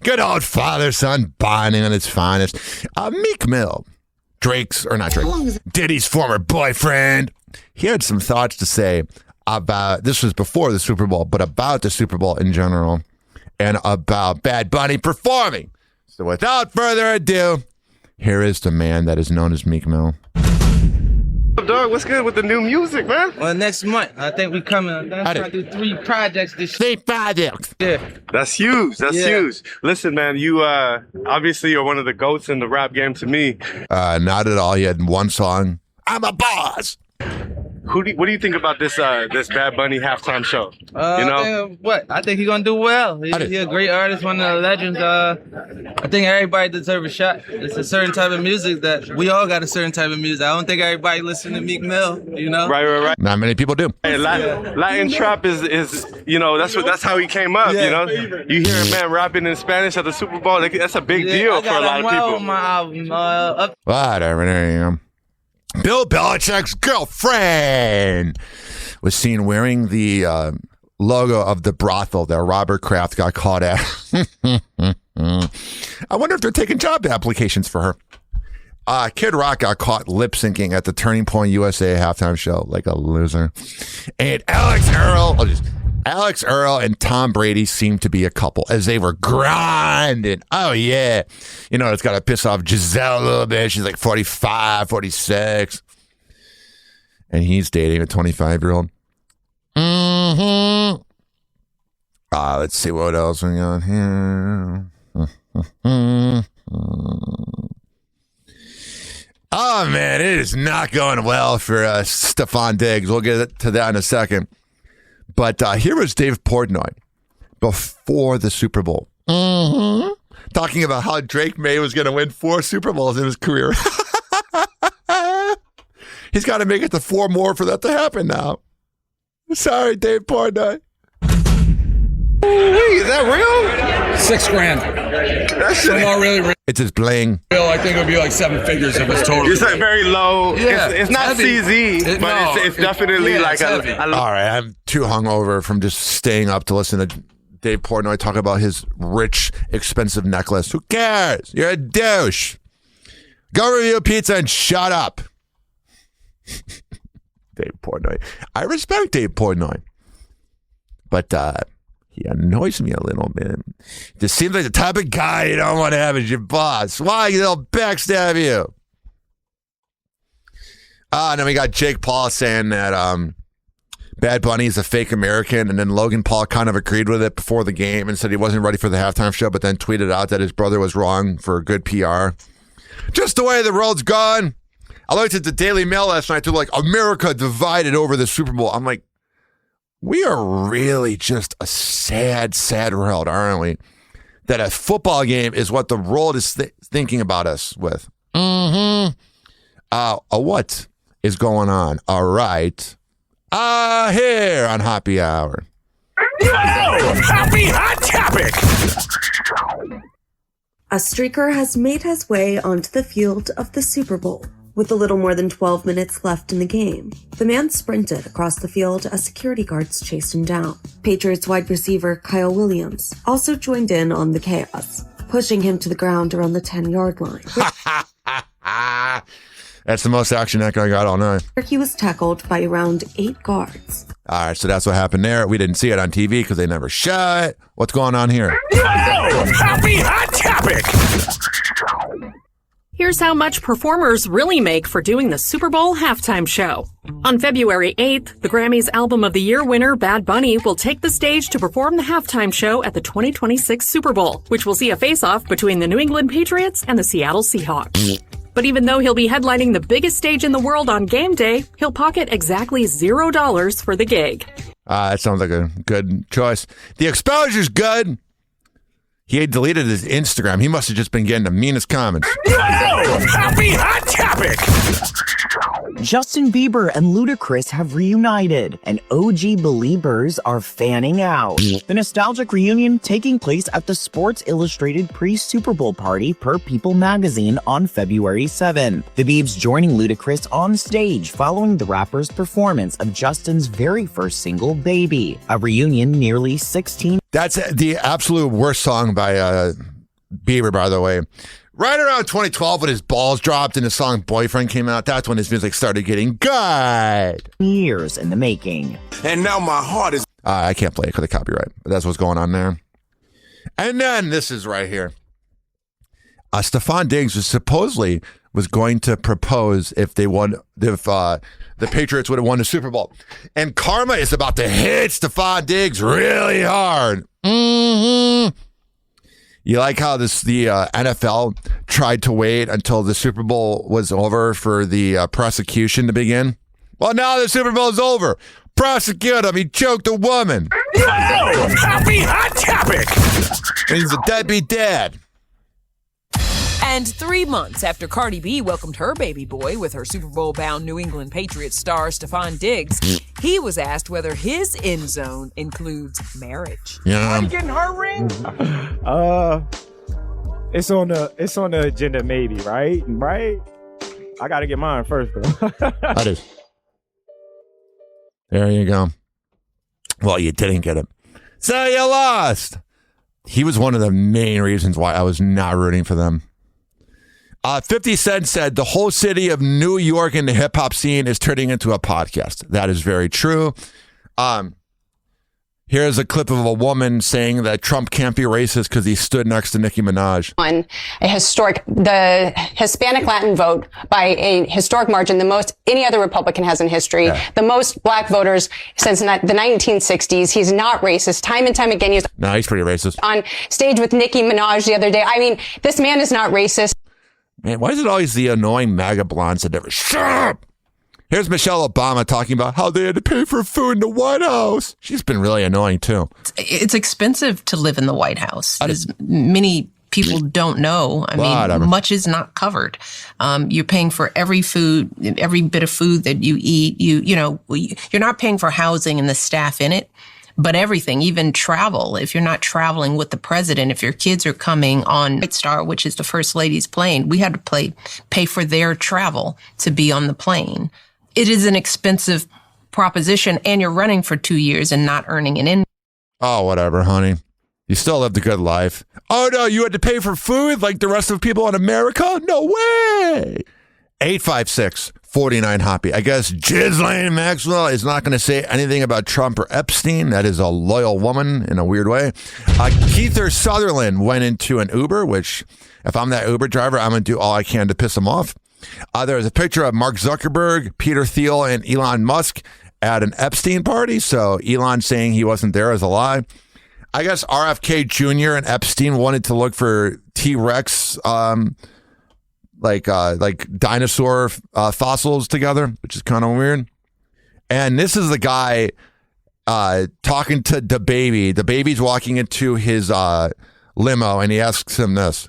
[SPEAKER 1] Good old father-son bonding on its finest. Meek Mill, Diddy's former boyfriend, he had some thoughts to say about, this was before the Super Bowl, but about the Super Bowl in general and about Bad Bunny performing. So without further ado, here is the man that is known as Meek Mill.
[SPEAKER 19] Dog, what's good with the new music, man?
[SPEAKER 18] Well, next month, I think we coming. I'm trying to do 3 projects this year.
[SPEAKER 1] 3 projects.
[SPEAKER 18] Yeah.
[SPEAKER 19] That's huge. That's huge. Listen, man, you obviously are one of the GOATs in the rap game to me.
[SPEAKER 1] Not at all. He had one song. I'm a boss.
[SPEAKER 19] What do you think about this Bad Bunny halftime show?
[SPEAKER 18] I think he's gonna do well. He's a great artist, one of the legends. I think everybody deserves a shot. It's a certain type of music that we all got a certain type of music. I don't think everybody listens to Meek Mill. You know,
[SPEAKER 19] right.
[SPEAKER 1] Not many people do.
[SPEAKER 19] Hey, Latin trap is that's how he came up. You know, you hear a man rapping in Spanish at the Super Bowl. That's a big deal for a lot of people.
[SPEAKER 18] On my album,
[SPEAKER 1] Whatever. There you go. Bill Belichick's girlfriend was seen wearing the logo of the brothel that Robert Kraft got caught at. I wonder if they're taking job applications for her. Kid Rock got caught lip syncing at the Turning Point USA halftime show like a loser. And Alex Earl and Tom Brady seemed to be a couple as they were grinding. Oh, yeah. You know, it's got to piss off Giselle a little bit. She's like 45, 46. And he's dating a 25-year-old. Let's see what else we got here. Oh, man, it is not going well for Stephon Diggs. We'll get to that in a second. But here was Dave Portnoy before the Super Bowl. Talking about how Drake May was going to win 4 Super Bowls in his career. He's got to make it to 4 more for that to happen now. Sorry, Dave Portnoy.
[SPEAKER 19] Is that real?
[SPEAKER 20] $6,000.
[SPEAKER 19] That's
[SPEAKER 20] not really real.
[SPEAKER 1] It's his bling.
[SPEAKER 20] I think it would be like 7 figures if it's total.
[SPEAKER 19] It's like very low.
[SPEAKER 20] Yeah,
[SPEAKER 19] it's not
[SPEAKER 20] heavy.
[SPEAKER 19] CZ, but it's definitely like
[SPEAKER 20] heavy.
[SPEAKER 1] All right, I'm too hungover from just staying up to listen to Dave Portnoy talk about his rich, expensive necklace. Who cares? You're a douche. Go review pizza and shut up. Dave Portnoy. I respect Dave Portnoy. But he annoys me a little bit. Just seems like the type of guy you don't want to have as your boss. Why? They'll backstab you. And then we got Jake Paul saying that Bad Bunny is a fake American, and then Logan Paul kind of agreed with it before the game and said he wasn't ready for the halftime show, but then tweeted out that his brother was wrong for good PR. Just the way the world's gone. I looked at the Daily Mail last night, too, like, America divided over the Super Bowl. I'm like, we are really just a sad, sad world, aren't we? That a football game is what the world is thinking about us with. Mm-hmm. What is going on? All right. Here on Happy Hour.
[SPEAKER 13] Happy Hot Topic!
[SPEAKER 3] A streaker has made his way onto the field of the Super Bowl. With a little more than 12 minutes left in the game, the man sprinted across the field as security guards chased him down. Patriots wide receiver Kyle Williams also joined in on the chaos, pushing him to the ground around the 10-yard line.
[SPEAKER 1] That's the most action that guy got all night.
[SPEAKER 3] He was tackled by around 8 guards.
[SPEAKER 1] All right, so that's what happened there. We didn't see it on TV because they never show it. What's going on here?
[SPEAKER 13] Happy Hot Topic!
[SPEAKER 4] Here's how much performers really make for doing the Super Bowl halftime show. On February 8th, the Grammys Album of the Year winner Bad Bunny will take the stage to perform the halftime show at the 2026 Super Bowl, which will see a face-off between the New England Patriots and the Seattle Seahawks. But even though he'll be headlining the biggest stage in the world on game day, he'll pocket exactly $0 for the gig.
[SPEAKER 1] That sounds like a good choice. The exposure's good. He had deleted his Instagram. He must have just been getting the meanest comments.
[SPEAKER 13] Happy Hot Topic!
[SPEAKER 5] Justin Bieber and Ludacris have reunited, and OG Beliebers are fanning out. The nostalgic reunion taking place at the Sports Illustrated pre-Super Bowl party per People magazine on February 7th. The Biebs joining Ludacris on stage following the rapper's performance of Justin's very first single, Baby, a reunion nearly 16.
[SPEAKER 1] That's the absolute worst song by Bieber, by the way. Right around 2012 when his balls dropped and his song Boyfriend came out, that's when his music started getting good.
[SPEAKER 5] Years in the making.
[SPEAKER 13] And now my heart is...
[SPEAKER 1] I can't play it because of copyright, but that's what's going on there. And then this is right here. Stephon Diggs was going to propose if the Patriots would have won the Super Bowl. And karma is about to hit Stephon Diggs really hard. Mm-hmm. You like how the NFL tried to wait until the Super Bowl was over for the prosecution to begin? Well, now the Super Bowl is over. Prosecute him. He choked a woman.
[SPEAKER 13] Happy Hot Topic!
[SPEAKER 1] He's a deadbeat dad.
[SPEAKER 21] And 3 months after Cardi B welcomed her baby boy with her Super Bowl-bound New England Patriots star Stephon Diggs, he was asked whether his end zone includes marriage.
[SPEAKER 1] Yeah.
[SPEAKER 21] Are you getting her ring?
[SPEAKER 22] It's on the agenda, maybe, right? Right? I gotta get mine first, though.
[SPEAKER 1] That is. There you go. Well, you didn't get it. So you lost. He was one of the main reasons why I was not rooting for them. 50 Cent said the whole city of New York and the hip hop scene is turning into a podcast. That is very true. Here's a clip of a woman saying that Trump can't be racist because he stood next to Nicki Minaj.
[SPEAKER 26] On the Hispanic Latin vote by a historic margin, the most any other Republican has in history, the most black voters since the 1960s. He's not racist. Time and time again,
[SPEAKER 1] he's pretty racist.
[SPEAKER 26] On stage with Nicki Minaj the other day. I mean, this man is not racist.
[SPEAKER 1] Man, why is it always the annoying MAGA blondes that never shut up? Here's Michelle Obama talking about how they had to pay for food in the White House. She's been really annoying, too.
[SPEAKER 27] It's expensive to live in the White House. As many people don't know. I mean, much is not covered. You're paying for every bit of food that you eat. You're not paying for housing and the staff in it. But everything, even travel, if you're not traveling with the president, if your kids are coming on White Star, which is the First Lady's plane, we had to pay for their travel to be on the plane. It is an expensive proposition, and you're running for 2 years and not earning an income.
[SPEAKER 1] Oh, whatever, honey. You still lived a good life. Oh, no, you had to pay for food like the rest of people in America? No way. 856-49-HOPPY. I guess Ghislaine Maxwell is not going to say anything about Trump or Epstein. That is a loyal woman in a weird way. Keither Sutherland went into an Uber, which if I'm that Uber driver, I'm going to do all I can to piss him off. There's a picture of Mark Zuckerberg, Peter Thiel, and Elon Musk at an Epstein party. So Elon saying he wasn't there is a lie. I guess RFK Jr. and Epstein wanted to look for T-Rex, like dinosaur fossils together, which is kind of weird. And this is the guy talking to the baby. The baby's walking into his limo, and he asks him this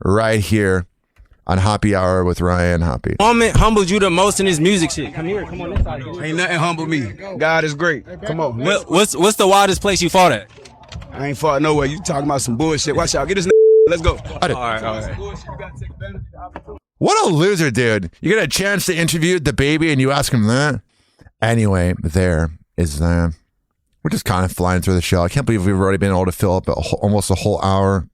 [SPEAKER 1] right here on Happy Hour with Ryan Hoppe.
[SPEAKER 2] Moment humbled you the most in his music shit. Come here, come on this side. Ain't nothing humbled me. God is great. Come on. What's the wildest place you fought at? I ain't fought nowhere. You talking about some bullshit. Watch out. Get this Let's go. All right.
[SPEAKER 1] What a loser, dude. You get a chance to interview the baby and you ask him that? Anyway, there is that. We're just kind of flying through the show. I can't believe we've already been able to fill up almost a whole hour.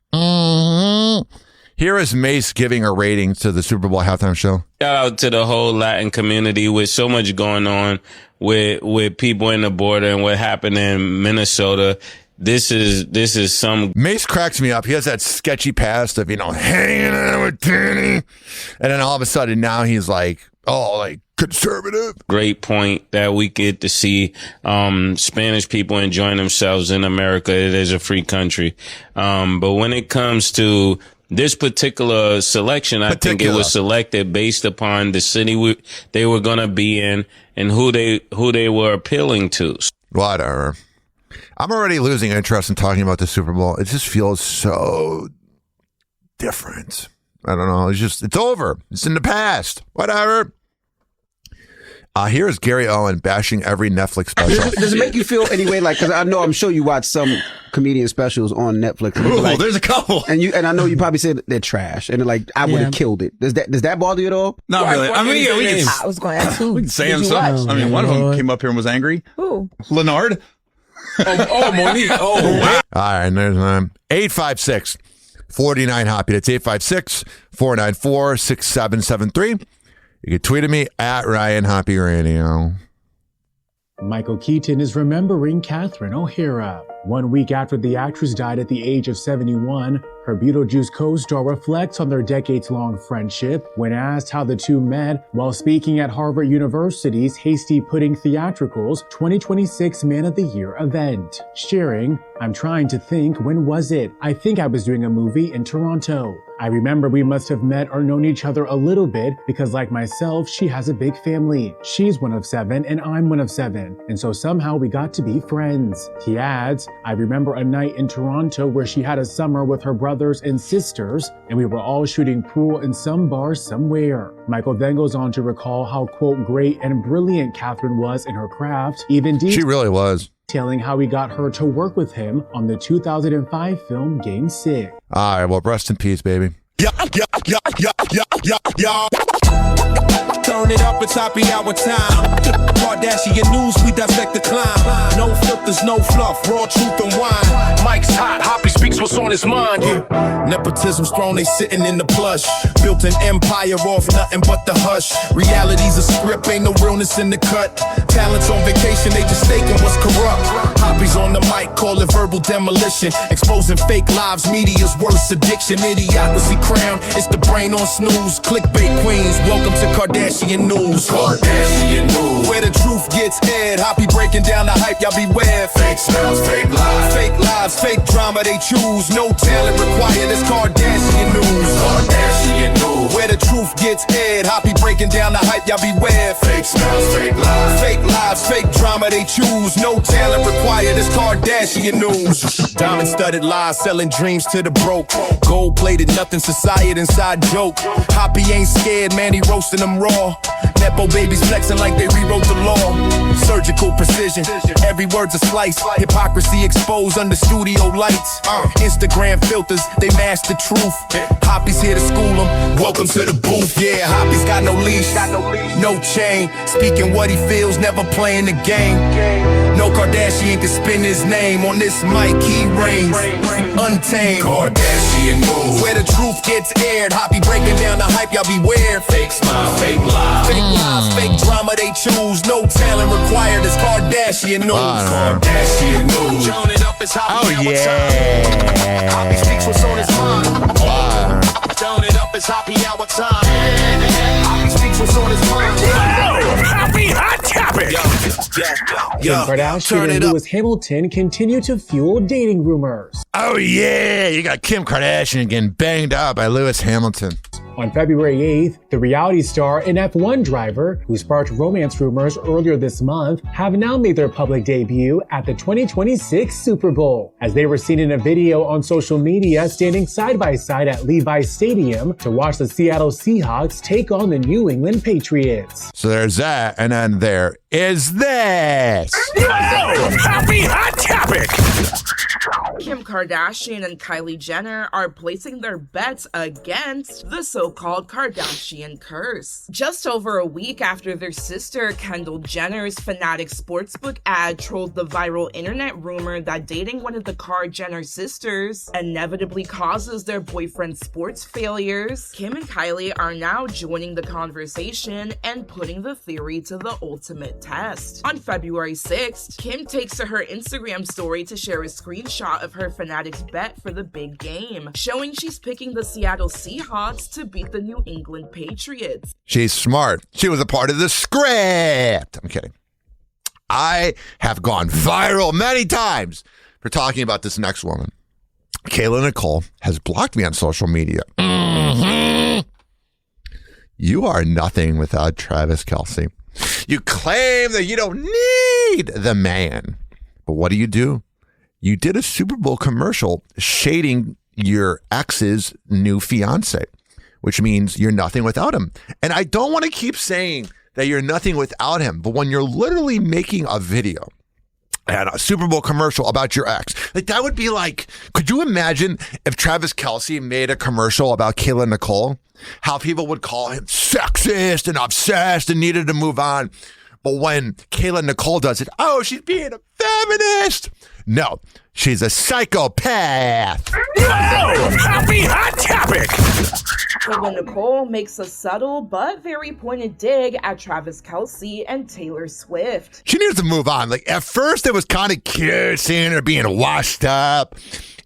[SPEAKER 1] Here is Mace giving a rating to the Super Bowl halftime show.
[SPEAKER 6] Shout out to the whole Latin community with so much going on with people in the border and what happened in Minnesota. This is some...
[SPEAKER 1] Mace cracks me up. He has that sketchy past of, hanging out with Danny. And then all of a sudden now he's like, conservative.
[SPEAKER 6] Great point that we get to see Spanish people enjoying themselves in America. It is a free country. But when it comes to this particular selection, I think it was selected based upon the city they were going to be in and who they were appealing to.
[SPEAKER 1] Whatever. I'm already losing interest in talking about the Super Bowl. It just feels so different. I don't know. It's over. It's in the past. Whatever. Here's Gary Owen bashing every Netflix special.
[SPEAKER 7] Does it make you feel anyway? Because I'm sure you watch some comedian specials on Netflix.
[SPEAKER 8] Ooh, there's a couple.
[SPEAKER 7] And I know you probably said they're trash. And they're like, I would have killed it. Does that bother you at all?
[SPEAKER 8] Not really. I mean, we can.
[SPEAKER 9] I was going to ask who.
[SPEAKER 8] We can say him some. I mean, one of them came up here and was angry.
[SPEAKER 9] Who?
[SPEAKER 8] Leonard.
[SPEAKER 7] Monique.
[SPEAKER 1] All right, and there's 856-49-HOPPY. That's 856-494-6773. You can tweet at me at Ryan Hoppe Radio.
[SPEAKER 15] Michael Keaton is remembering Catherine O'Hara. 1 week after the actress died at the age of 71, her Beetlejuice co-star reflects on their decades-long friendship when asked how the two met while speaking at Harvard University's Hasty Pudding Theatricals 2026 Man of the Year event. Sharing, "I'm trying to think, when was it? I think I was doing a movie in Toronto. I remember we must have met or known each other a little bit because like myself, she has a big family. She's one of 7 and I'm one of 7. And so somehow we got to be friends." He adds, "I remember a night in Toronto where she had a summer with her brothers and sisters, and we were all shooting pool in some bar somewhere." Michael then goes on to recall how, quote, great and brilliant Catherine was in her craft, even
[SPEAKER 1] She really was.
[SPEAKER 15] Detailing how he got her to work with him on the 2005 film Game 6.
[SPEAKER 1] All right, well, rest in peace, baby.
[SPEAKER 23] Turn it up, it's happy hour time. Kardashian news, we dissect the climb. No filters, no fluff, raw truth and wine. Mike's hot, Hoppe speaks what's on his mind. Nepotism's throne, they sitting in the plush. Built an empire off nothing but the hush. Reality's a script, ain't no realness in the cut. Talents on vacation, they just staking what's corrupt. Hoppe's on the mic, call it verbal demolition. Exposing fake lives, media's worst addiction. Idiocracy crown, it's the brain on snooze. Clickbait queens, welcome to Kardashian news. Kardashian news, where the truth gets aired. Hoppe breaking down the hype, y'all beware. Fake smells, fake lies. Fake lives, fake drama they choose. No talent required, it's Kardashian news. Kardashian news, where the truth gets aired. Hoppe breaking down the hype, y'all beware. Fake smells, fake lies. Fake lives, fake drama they choose. No talent required, it's Kardashian news. Diamond studded lies, selling dreams to the broke. Gold plated, nothing society inside joke. Hoppe ain't scared, man, he roasting them raw. Nepo babies flexing like they rewrote the law.
[SPEAKER 13] Surgical precision, every word's a slice. Hypocrisy exposed under studio lights. Instagram filters, they mask the truth. Hoppy's here to school them. Welcome to the booth. Yeah, Hoppy's got no leash, no chain. Speaking what he feels, never playing the game. No Kardashian can spin his name. On this mic, he reigns untamed. Kardashian moves. Where the truth gets aired. Hoppy breaking down the hype, y'all beware. Fake smile, fake lies. Fake lies, fake drama they choose. No talent required, it's Kardashian news. Kardashian news.
[SPEAKER 1] Oh, yeah.
[SPEAKER 13] Hoppy speaks what's on his mind. Turn it up, it's Hoppy hour time. Hoppy speaks what's on his mind. Happy Hot Topic.
[SPEAKER 15] Kim Kardashian and Lewis Hamilton continue to fuel dating rumors.
[SPEAKER 1] Oh, yeah. You got Kim Kardashian getting banged up by Lewis Hamilton.
[SPEAKER 15] On February 8th, the reality star and F1 driver, who sparked romance rumors earlier this month, have now made their public debut at the 2026 Super Bowl, as they were seen in a video on social media standing side by side at Levi's Stadium to watch the Seattle Seahawks take on the New England Patriots.
[SPEAKER 1] So there's that, and then there is this.
[SPEAKER 13] Happy Hot Topic.
[SPEAKER 9] Kim Kardashian and Kylie Jenner are placing their bets against the so-called Kardashian curse. Just over a week after their sister Kendall Jenner's Fanatic Sportsbook ad trolled the viral internet rumor that dating one of the Kar Jenner sisters inevitably causes their boyfriend's sports failures, Kim and Kylie are now joining the conversation and putting the theory to the ultimate test. On February 6th, Kim takes to her Instagram story to share a screenshot of her Fanatics bet for the big game, showing she's picking the Seattle Seahawks to beat the New England Patriots.
[SPEAKER 1] She's smart. She was a part of the script. I'm kidding. I have gone viral many times for talking about this next woman. Kayla Nicole has blocked me on social media. Mm-hmm. You are nothing without Travis Kelce. You claim that you don't need the man. But what do? You did a Super Bowl commercial shading your ex's new fiance, which means you're nothing without him. And I don't want to keep saying that you're nothing without him, but when you're literally making a video and a Super Bowl commercial about your ex, like that would be like, could you imagine if Travis Kelce made a commercial about Kayla Nicole? How people would call him sexist and obsessed and needed to move on. But when Kayla Nicole does it, oh, she's being a feminist. No, she's a psychopath.
[SPEAKER 13] Happy Hot Topic.
[SPEAKER 9] Kayla Nicole makes a subtle but very pointed dig at Travis Kelce and Taylor Swift.
[SPEAKER 1] She needs to move on. Like, at first, it was kind of cute seeing her being washed up,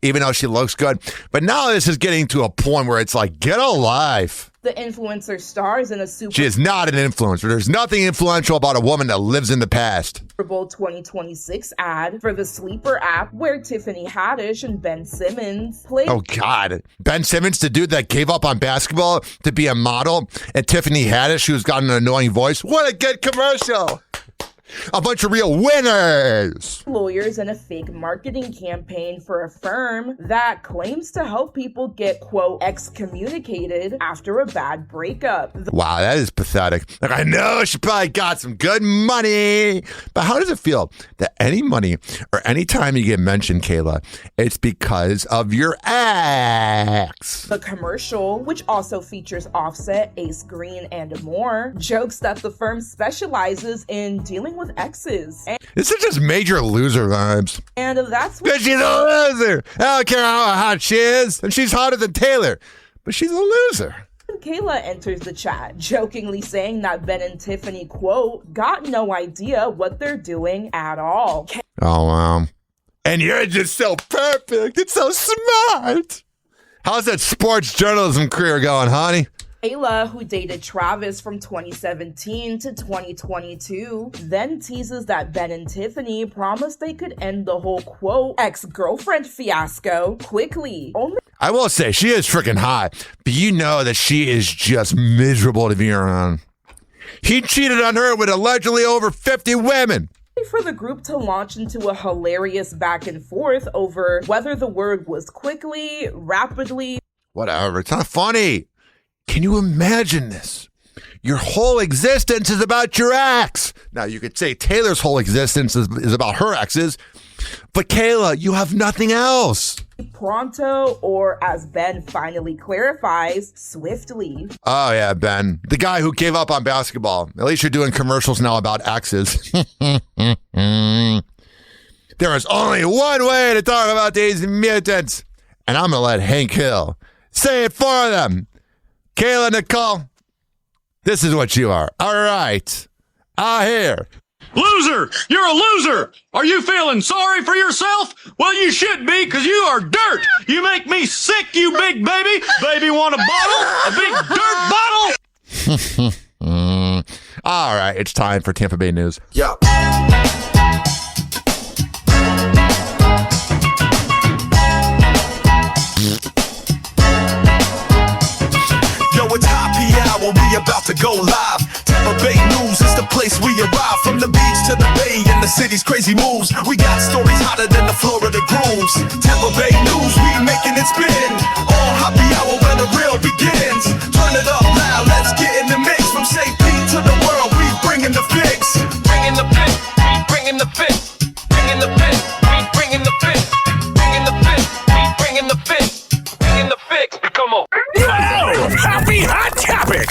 [SPEAKER 1] even though she looks good. But now this is getting to a point where it's like, get a life.
[SPEAKER 9] The influencer stars in a Super
[SPEAKER 1] She is not an influencer. There's nothing influential about a woman that lives in the past.
[SPEAKER 9] Super Bowl 2026 ad for the Sleeper app where Tiffany Haddish and Ben Simmons played.
[SPEAKER 1] Oh, God. Ben Simmons, the dude that gave up on basketball to be a model, and Tiffany Haddish, who's got an annoying voice. What a good commercial. A bunch of real winners.
[SPEAKER 9] Lawyers in a fake marketing campaign for a firm that claims to help people get, quote, excommunicated after a bad breakup.
[SPEAKER 1] Wow, that is pathetic. Like, I know she probably got some good money, but how does it feel that any money or any time you get mentioned, Kayla, it's because of your ex?
[SPEAKER 9] The commercial, which also features Offset, Ace Green, and more, jokes that the firm specializes in dealing with exes.
[SPEAKER 1] This is just major loser vibes.
[SPEAKER 9] And that's what
[SPEAKER 1] she's a loser. I don't care how hot she is, and she's hotter than Taylor, but she's a loser.
[SPEAKER 9] Kayla enters the chat, jokingly saying that Ben and Tiffany, quote, got no idea what they're doing at all.
[SPEAKER 1] Oh, wow. And you're just so perfect and so smart. How's that sports journalism career going, honey?
[SPEAKER 9] Kayla, who dated Travis from 2017 to 2022, then teases that Ben and Tiffany promised they could end the whole, quote, ex-girlfriend fiasco quickly.
[SPEAKER 1] I will say, she is freaking hot, but you know that she is just miserable to be around. He cheated on her with allegedly over 50 women.
[SPEAKER 9] For the group to launch into a hilarious back and forth over whether the word was quickly, rapidly.
[SPEAKER 1] Whatever, it's not funny. Can you imagine this? Your whole existence is about your ex. Now, you could say Taylor's whole existence is about her exes, but Kayla, you have nothing else.
[SPEAKER 9] Pronto, or as Ben finally clarifies, swiftly.
[SPEAKER 1] Oh, yeah, Ben. The guy who gave up on basketball. At least you're doing commercials now about exes. There is only one way to talk about these mutants, and I'm going to let Hank Hill say it for them. Kayla Nicole, this is what you are. All right. Here.
[SPEAKER 10] Loser! You're a loser! Are you feeling sorry for yourself? Well, you should be, because you are dirt! You make me sick, you big baby! Baby want a bottle? A big dirt bottle?
[SPEAKER 1] All right, it's time for Tampa Bay News.
[SPEAKER 13] Yeah. Yo, it's Hoppe Hour, we about to go live. Tampa Bay News is the place we arrive. From the beach to the bay and the city's crazy moves. We got stories hotter than the Florida grooves. Tampa Bay News, we making it spin. All Hoppe Hour where the real begins. Turn it up loud, let's get in the mix. From St. Pete to the world, we bringing the fix. Bringing the fix, we bringing the fix. Bringing the fix, we bringing the fix. Bringing the fix, we bringing the fix. Bringing the fix, come on.
[SPEAKER 23] Happy Hot Topic!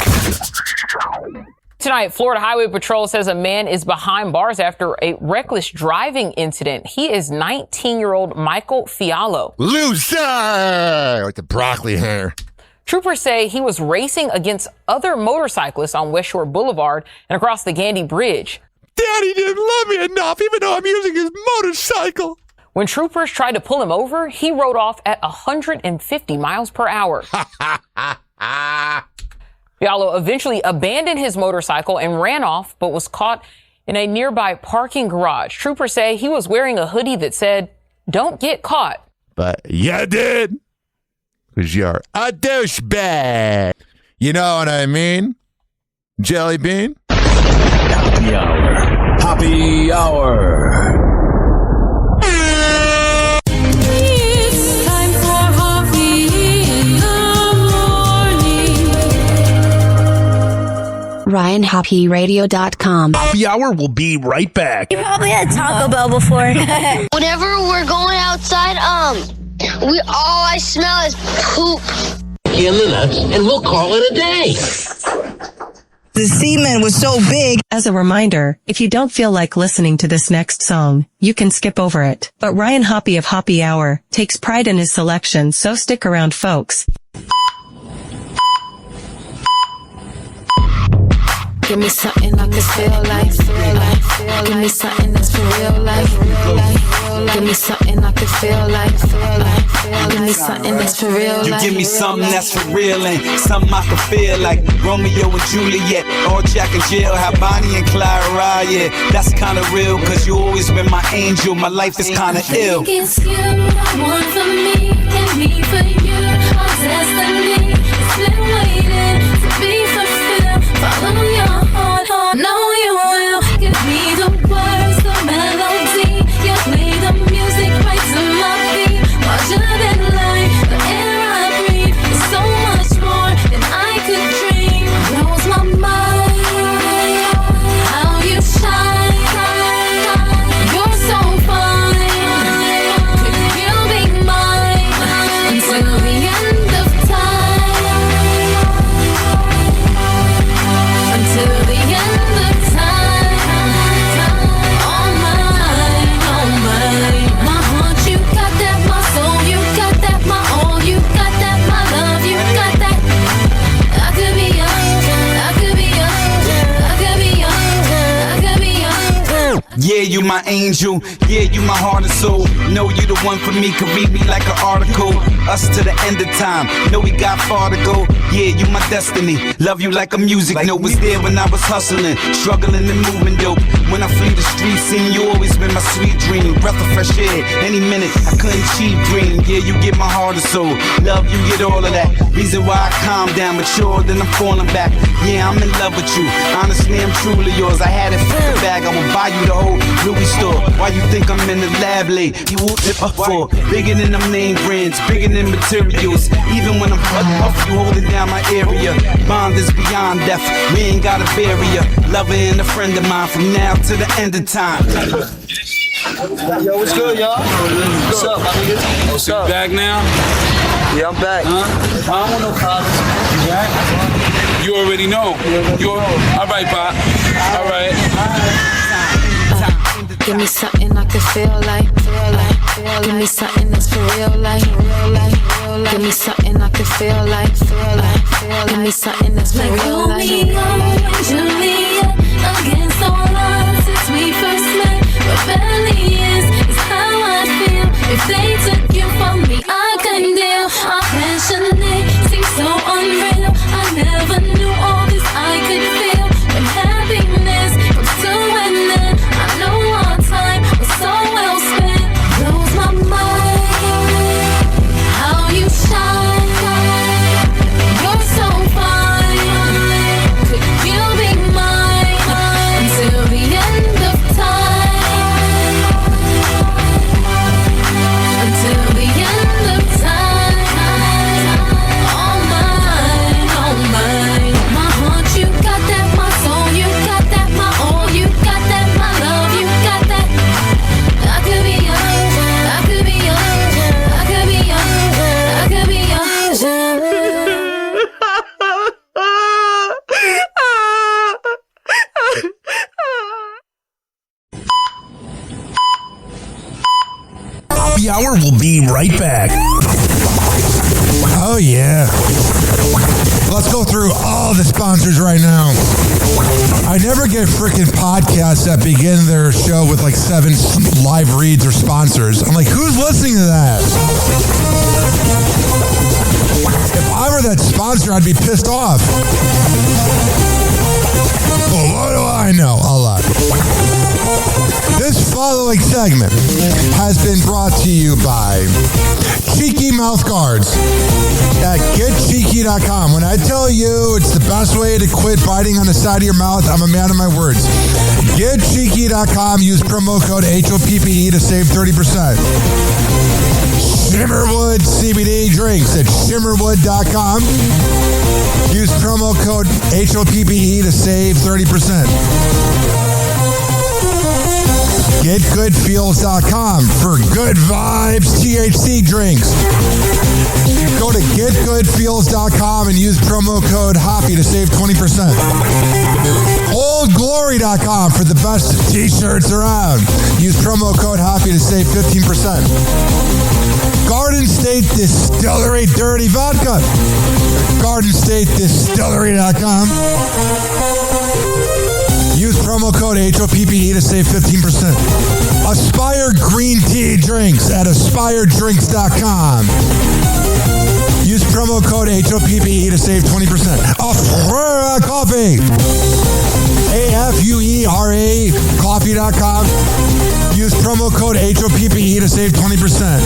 [SPEAKER 11] Tonight, Florida Highway Patrol says a man is behind bars after a reckless driving incident. He is 19-year-old Michael Fialo.
[SPEAKER 1] Loser! Like the broccoli hair.
[SPEAKER 11] Troopers say he was racing against other motorcyclists on West Shore Boulevard and across the Gandy Bridge.
[SPEAKER 1] Daddy didn't love me enough, even though I'm using his motorcycle.
[SPEAKER 11] When troopers tried to pull him over, he rode off at 150 miles per hour. Fialo eventually abandoned his motorcycle and ran off, but was caught in a nearby parking garage. Troopers say he was wearing a hoodie that said, "Don't get caught."
[SPEAKER 1] But you did. Because you're a douchebag. You know what I mean? Jelly bean?
[SPEAKER 23] Happy Hour. Happy Hour.
[SPEAKER 12] It's time for Hoppe in the morning.
[SPEAKER 14] RyanHoppeRadio.com.
[SPEAKER 23] Happy Hour will be right back.
[SPEAKER 14] You probably had Taco Bell before.
[SPEAKER 16] Whenever we're going outside, all I smell is poop.
[SPEAKER 24] In the nuts, and we'll call it a day.
[SPEAKER 25] The semen was so big.
[SPEAKER 28] As a reminder, if you don't feel like listening to this next song, you can skip over it. But Ryan Hoppe of Hoppe Hour takes pride in his selection, so stick around, folks.
[SPEAKER 12] Give me something I can feel like. Give me something that's for real life. Give me something I can feel like. Give me something that's for real life.
[SPEAKER 23] You give me something that's for real and something I can feel like Romeo and Juliet, or Jack and Jill, how Bonnie and Clyde ride. Yeah, that's kinda real, cause you always been my angel. My life is kinda ill.
[SPEAKER 12] It's you, one for me, and me for you. Our destiny has been waiting to be fulfilled. Follow your heart, know you will. Give me the words, the melody. You play the music right to my feet. Larger than life, the air I breathe is so much more than I could dream. Blows my mind how you shine. You're so fine. Could you be mine until the end of time? Until the end of time. All mine, all mine. My heart, you got that. My soul, you got that. My all, you got that. My love, you got that. I could be young, I could be young, I could be young, I could be young.
[SPEAKER 23] Yeah, you my angel. Yeah, you my heart and soul. Know you the one for me. Could read me like an article. Us to the end of time. Know we got far to go. Yeah, you my destiny. Love you like a music note. Was there when I was hustling, struggling and moving dope. When I flee the streets, seeing you always been my sweet dream. Breath of fresh air. Any minute I couldn't cheat dream. Yeah, you get my heart and soul. Love you get all of that. Reason why I calm down, mature, then I'm falling back. Yeah, I'm in love with you. Honestly, I'm truly yours. I had it for the bag. I will buy you the whole Louis store. Why you think I'm in the lab late? You won't tip up for bigger than them name brands, bigger than materials. Even when I'm up, you holding down my area. Bond is beyond death. We ain't got a barrier. Lover and a friend of mine from now to the end of time.
[SPEAKER 3] Yo, what's good, y'all? What's up, my nigga? What's up?
[SPEAKER 23] Back now?
[SPEAKER 3] Yeah, I'm back.
[SPEAKER 23] Huh?
[SPEAKER 3] I don't want no college.
[SPEAKER 23] You back? You already know. All right, Pop. All right.
[SPEAKER 12] Give me something I can feel like. Give me something that's for real like. Give me something I can feel like. Give me something that's for real like. Romeo and Juliet, against all odds since we first met. Rebellious is how I feel. If they took you from me, I couldn't deal. Our passionate seems so unreal. I never knew all this I could feel. When happiness comes to an end, I know our time was so well spent. Blows my mind how you shine. You're so fine. Could you be mine until the end of time? Until the end of time. All mine, all mine. My heart, you got that. My soul, you got that. My all, you got that. My love, you got that. I could be yours. I could be yours. I could be yours. I could be yours.
[SPEAKER 13] Happy Hour will be right back.
[SPEAKER 4] Oh, yeah. Let's go through all the sponsors right now. I never get freaking podcasts that begin their show with like 7 live reads or sponsors. I'm like, who's listening to that? If I were that sponsor, I'd be pissed off. Well, what do I know? A lot. This following segment has been brought to you by Cheeky Mouth Guards at getcheeky.com. When I tell you it's the best way to quit biting on the side of your mouth, I'm a man of my words. Getcheeky.com. Use promo code HOPPE to save 30%. Shimmerwood CBD drinks at shimmerwood.com. Use promo code HOPPE to save 30%. GetGoodFeels.com for good vibes THC drinks. Go to GetGoodFeels.com and use promo code HOPPY to save 20%. OldGlory.com for the best t-shirts around. Use promo code HOPPY to save 15%. Garden State Distillery Dirty Vodka. GardenStateDistillery.com. Use promo code HOPPE to save 15%. Aspire Green Tea Drinks at AspireDrinks.com. Use promo code HOPPE to save 20%. Afuera Coffee. AFUERA Coffee.com. Use promo code HOPPE to save 20%.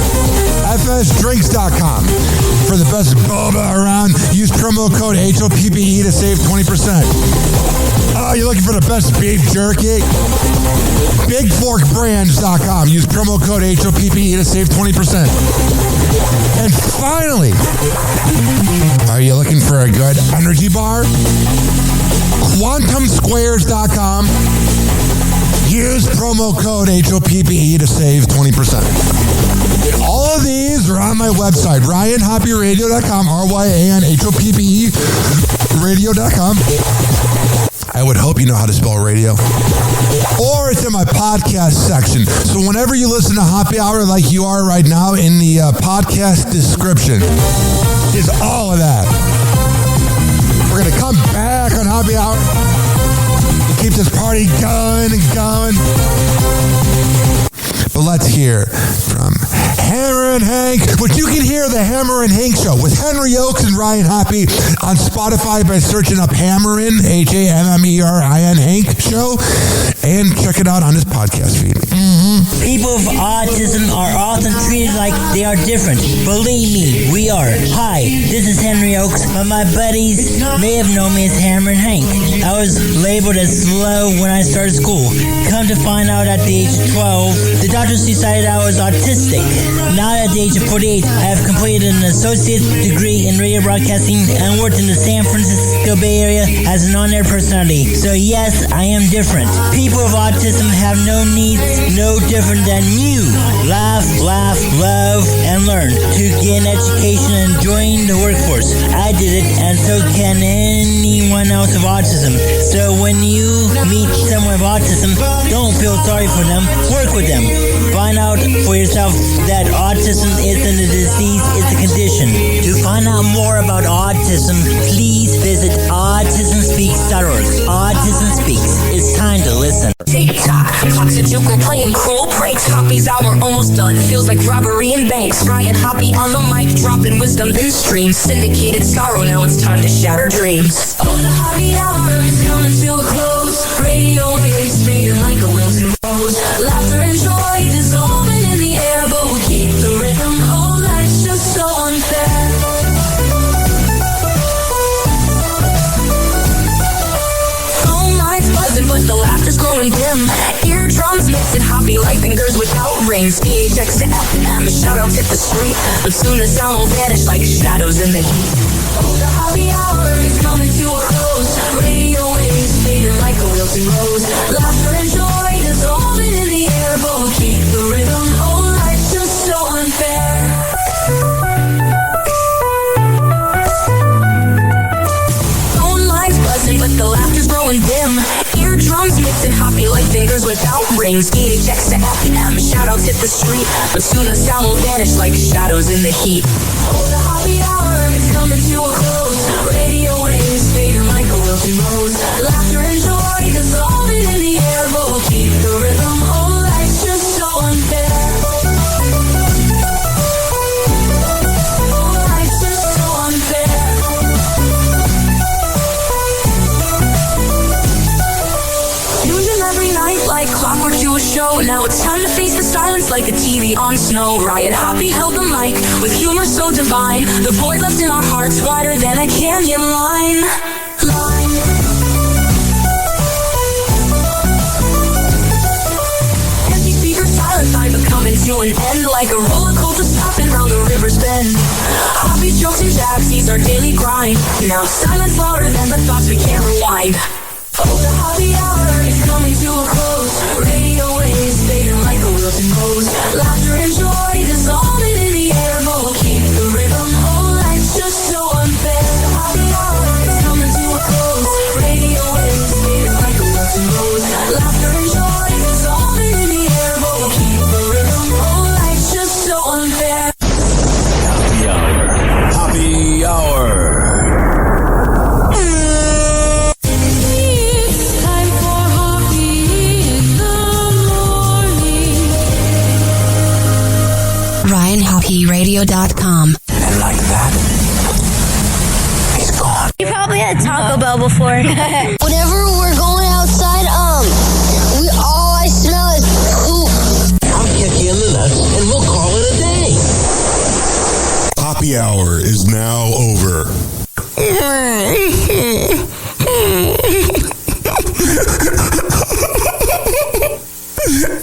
[SPEAKER 4] FSDrinks.com. For the best boba around, use promo code HOPPE to save 20%. Oh, you're looking for the best beef jerky? BigForkBrands.com. Use promo code HOPPE to save 20%. And finally, are you looking for a good energy bar? QuantumSquares.com. Use promo code HOPPE to save 20%. All of these are on my website, RyanHoppyRadio.com, RyanHoppe Radio.com. I would hope you know how to spell radio. Or it's in my podcast section. So whenever you listen to Happy Hour like you are right now, in the podcast description is all of that. We're going to come back on Happy Hour. Keep this party going and going. But let's hear from Hammer and Hank, which you can hear the Hammer and Hank Show with Henry Oakes and Ryan Hoppe on Spotify by searching up Hammerin, HAMMERIN Hank Show. and check it out on his podcast feed.
[SPEAKER 5] People with autism are often treated like they are different. Believe me, we are. Hi, this is Henry Oakes, but my buddies may have known me as Hammer and Hank. I was labeled as slow when I started school. Come to find out at the age of 12, the doctors decided I was autistic. Now at the age of 48, I have completed an associate degree in radio broadcasting and worked in the San Francisco Bay Area as an on-air personality. So yes, I am different. People with autism have no needs, no different than you. Laugh, love, and learn to get an education and join the workforce. I did it, and so can anyone else with autism. So when you meet someone with autism, don't feel sorry for them. Work with them. Find out for yourself that autism isn't a disease, it's a condition. To find out more about autism, please visit autismspeaks.org. Autism Speaks. It's time to listen.
[SPEAKER 12] TikTok, toxic joker playing cruel pranks. Hoppy's hour almost done. Feels like robbery in banks. Ryan Hoppe on the mic, dropping wisdom in streams. Syndicated sorrow, now it's time to shatter dreams. Oh, the Hoppe hour is coming to a close. Radio waves fading like a wilted rose. Laughter and joy dissolving in the air, but we keep the rhythm. Oh, life's just so unfair. Phone lines buzzing, but the laughter's growing dim. Eardrums mixing Hoppe like fingers without rings. PHX to FM, shoutouts hit the street. But soon the sound will vanish like shadows in the heat. Oh, the Hoppe hour is coming to a close. Radio waves fading like a wilted rose. Laughter and joy dissolving in the air, but we'll keep the rhythm. Oh, life's just so unfair. Phone lines buzzing, but the laughter's growing dim. Eardrums mixing Hoppe like fingers without rings. PHX to FM, shoutouts hit the street. But soon the sound will vanish like shadows in the heat. Oh, the Hoppe hour is coming to a close. Radio waves fading like a wilted rose. Laughter and joy dissolving in the air, but we'll keep the rhythm. Oh, life's just so unfair. Oh, life's just so unfair. Tune in every night like clockwork to a show. Now it's time to face the silence like a TV on snow. Ryan Hoppe held the mic with humor so divine. The void left in our hearts wider than a canyon line. Empty speaker silence, I'm coming to an end like a roller coaster stopping round the river's bend. Hoppe jokes and jabs, these are daily grind. Now silence louder than the thoughts we can't rewind. Oh, the Hoppe hour is coming to a close. Radio waves fading like a wilted rose. Laughter and joy dissolving in the air, but we'll keep the rhythm. Oh, life's just so unfair. The Hoppe hour is coming to a close. Radio waves fading like a wilted rose. Laughter and joy dissolving in the air, but we'll keep the rhythm. Oh, life's just so unfair.
[SPEAKER 23] Hoppe hour. Hoppe hour.
[SPEAKER 14] RyanHoppeRadio.com.
[SPEAKER 23] And like that, he's gone.
[SPEAKER 14] You probably had Taco Bell before.
[SPEAKER 16] Whenever we're going outside, all I smell is poop.
[SPEAKER 24] I'll kick you in the nuts and we'll call it a day.
[SPEAKER 4] Hoppe hour is now over.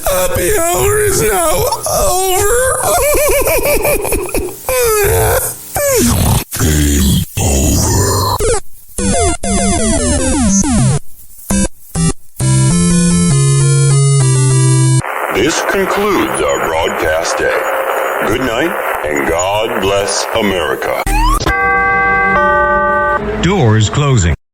[SPEAKER 13] Hoppe hour is now over. Game over.
[SPEAKER 17] This concludes our broadcast day. Good night and God bless America.
[SPEAKER 18] Doors closing.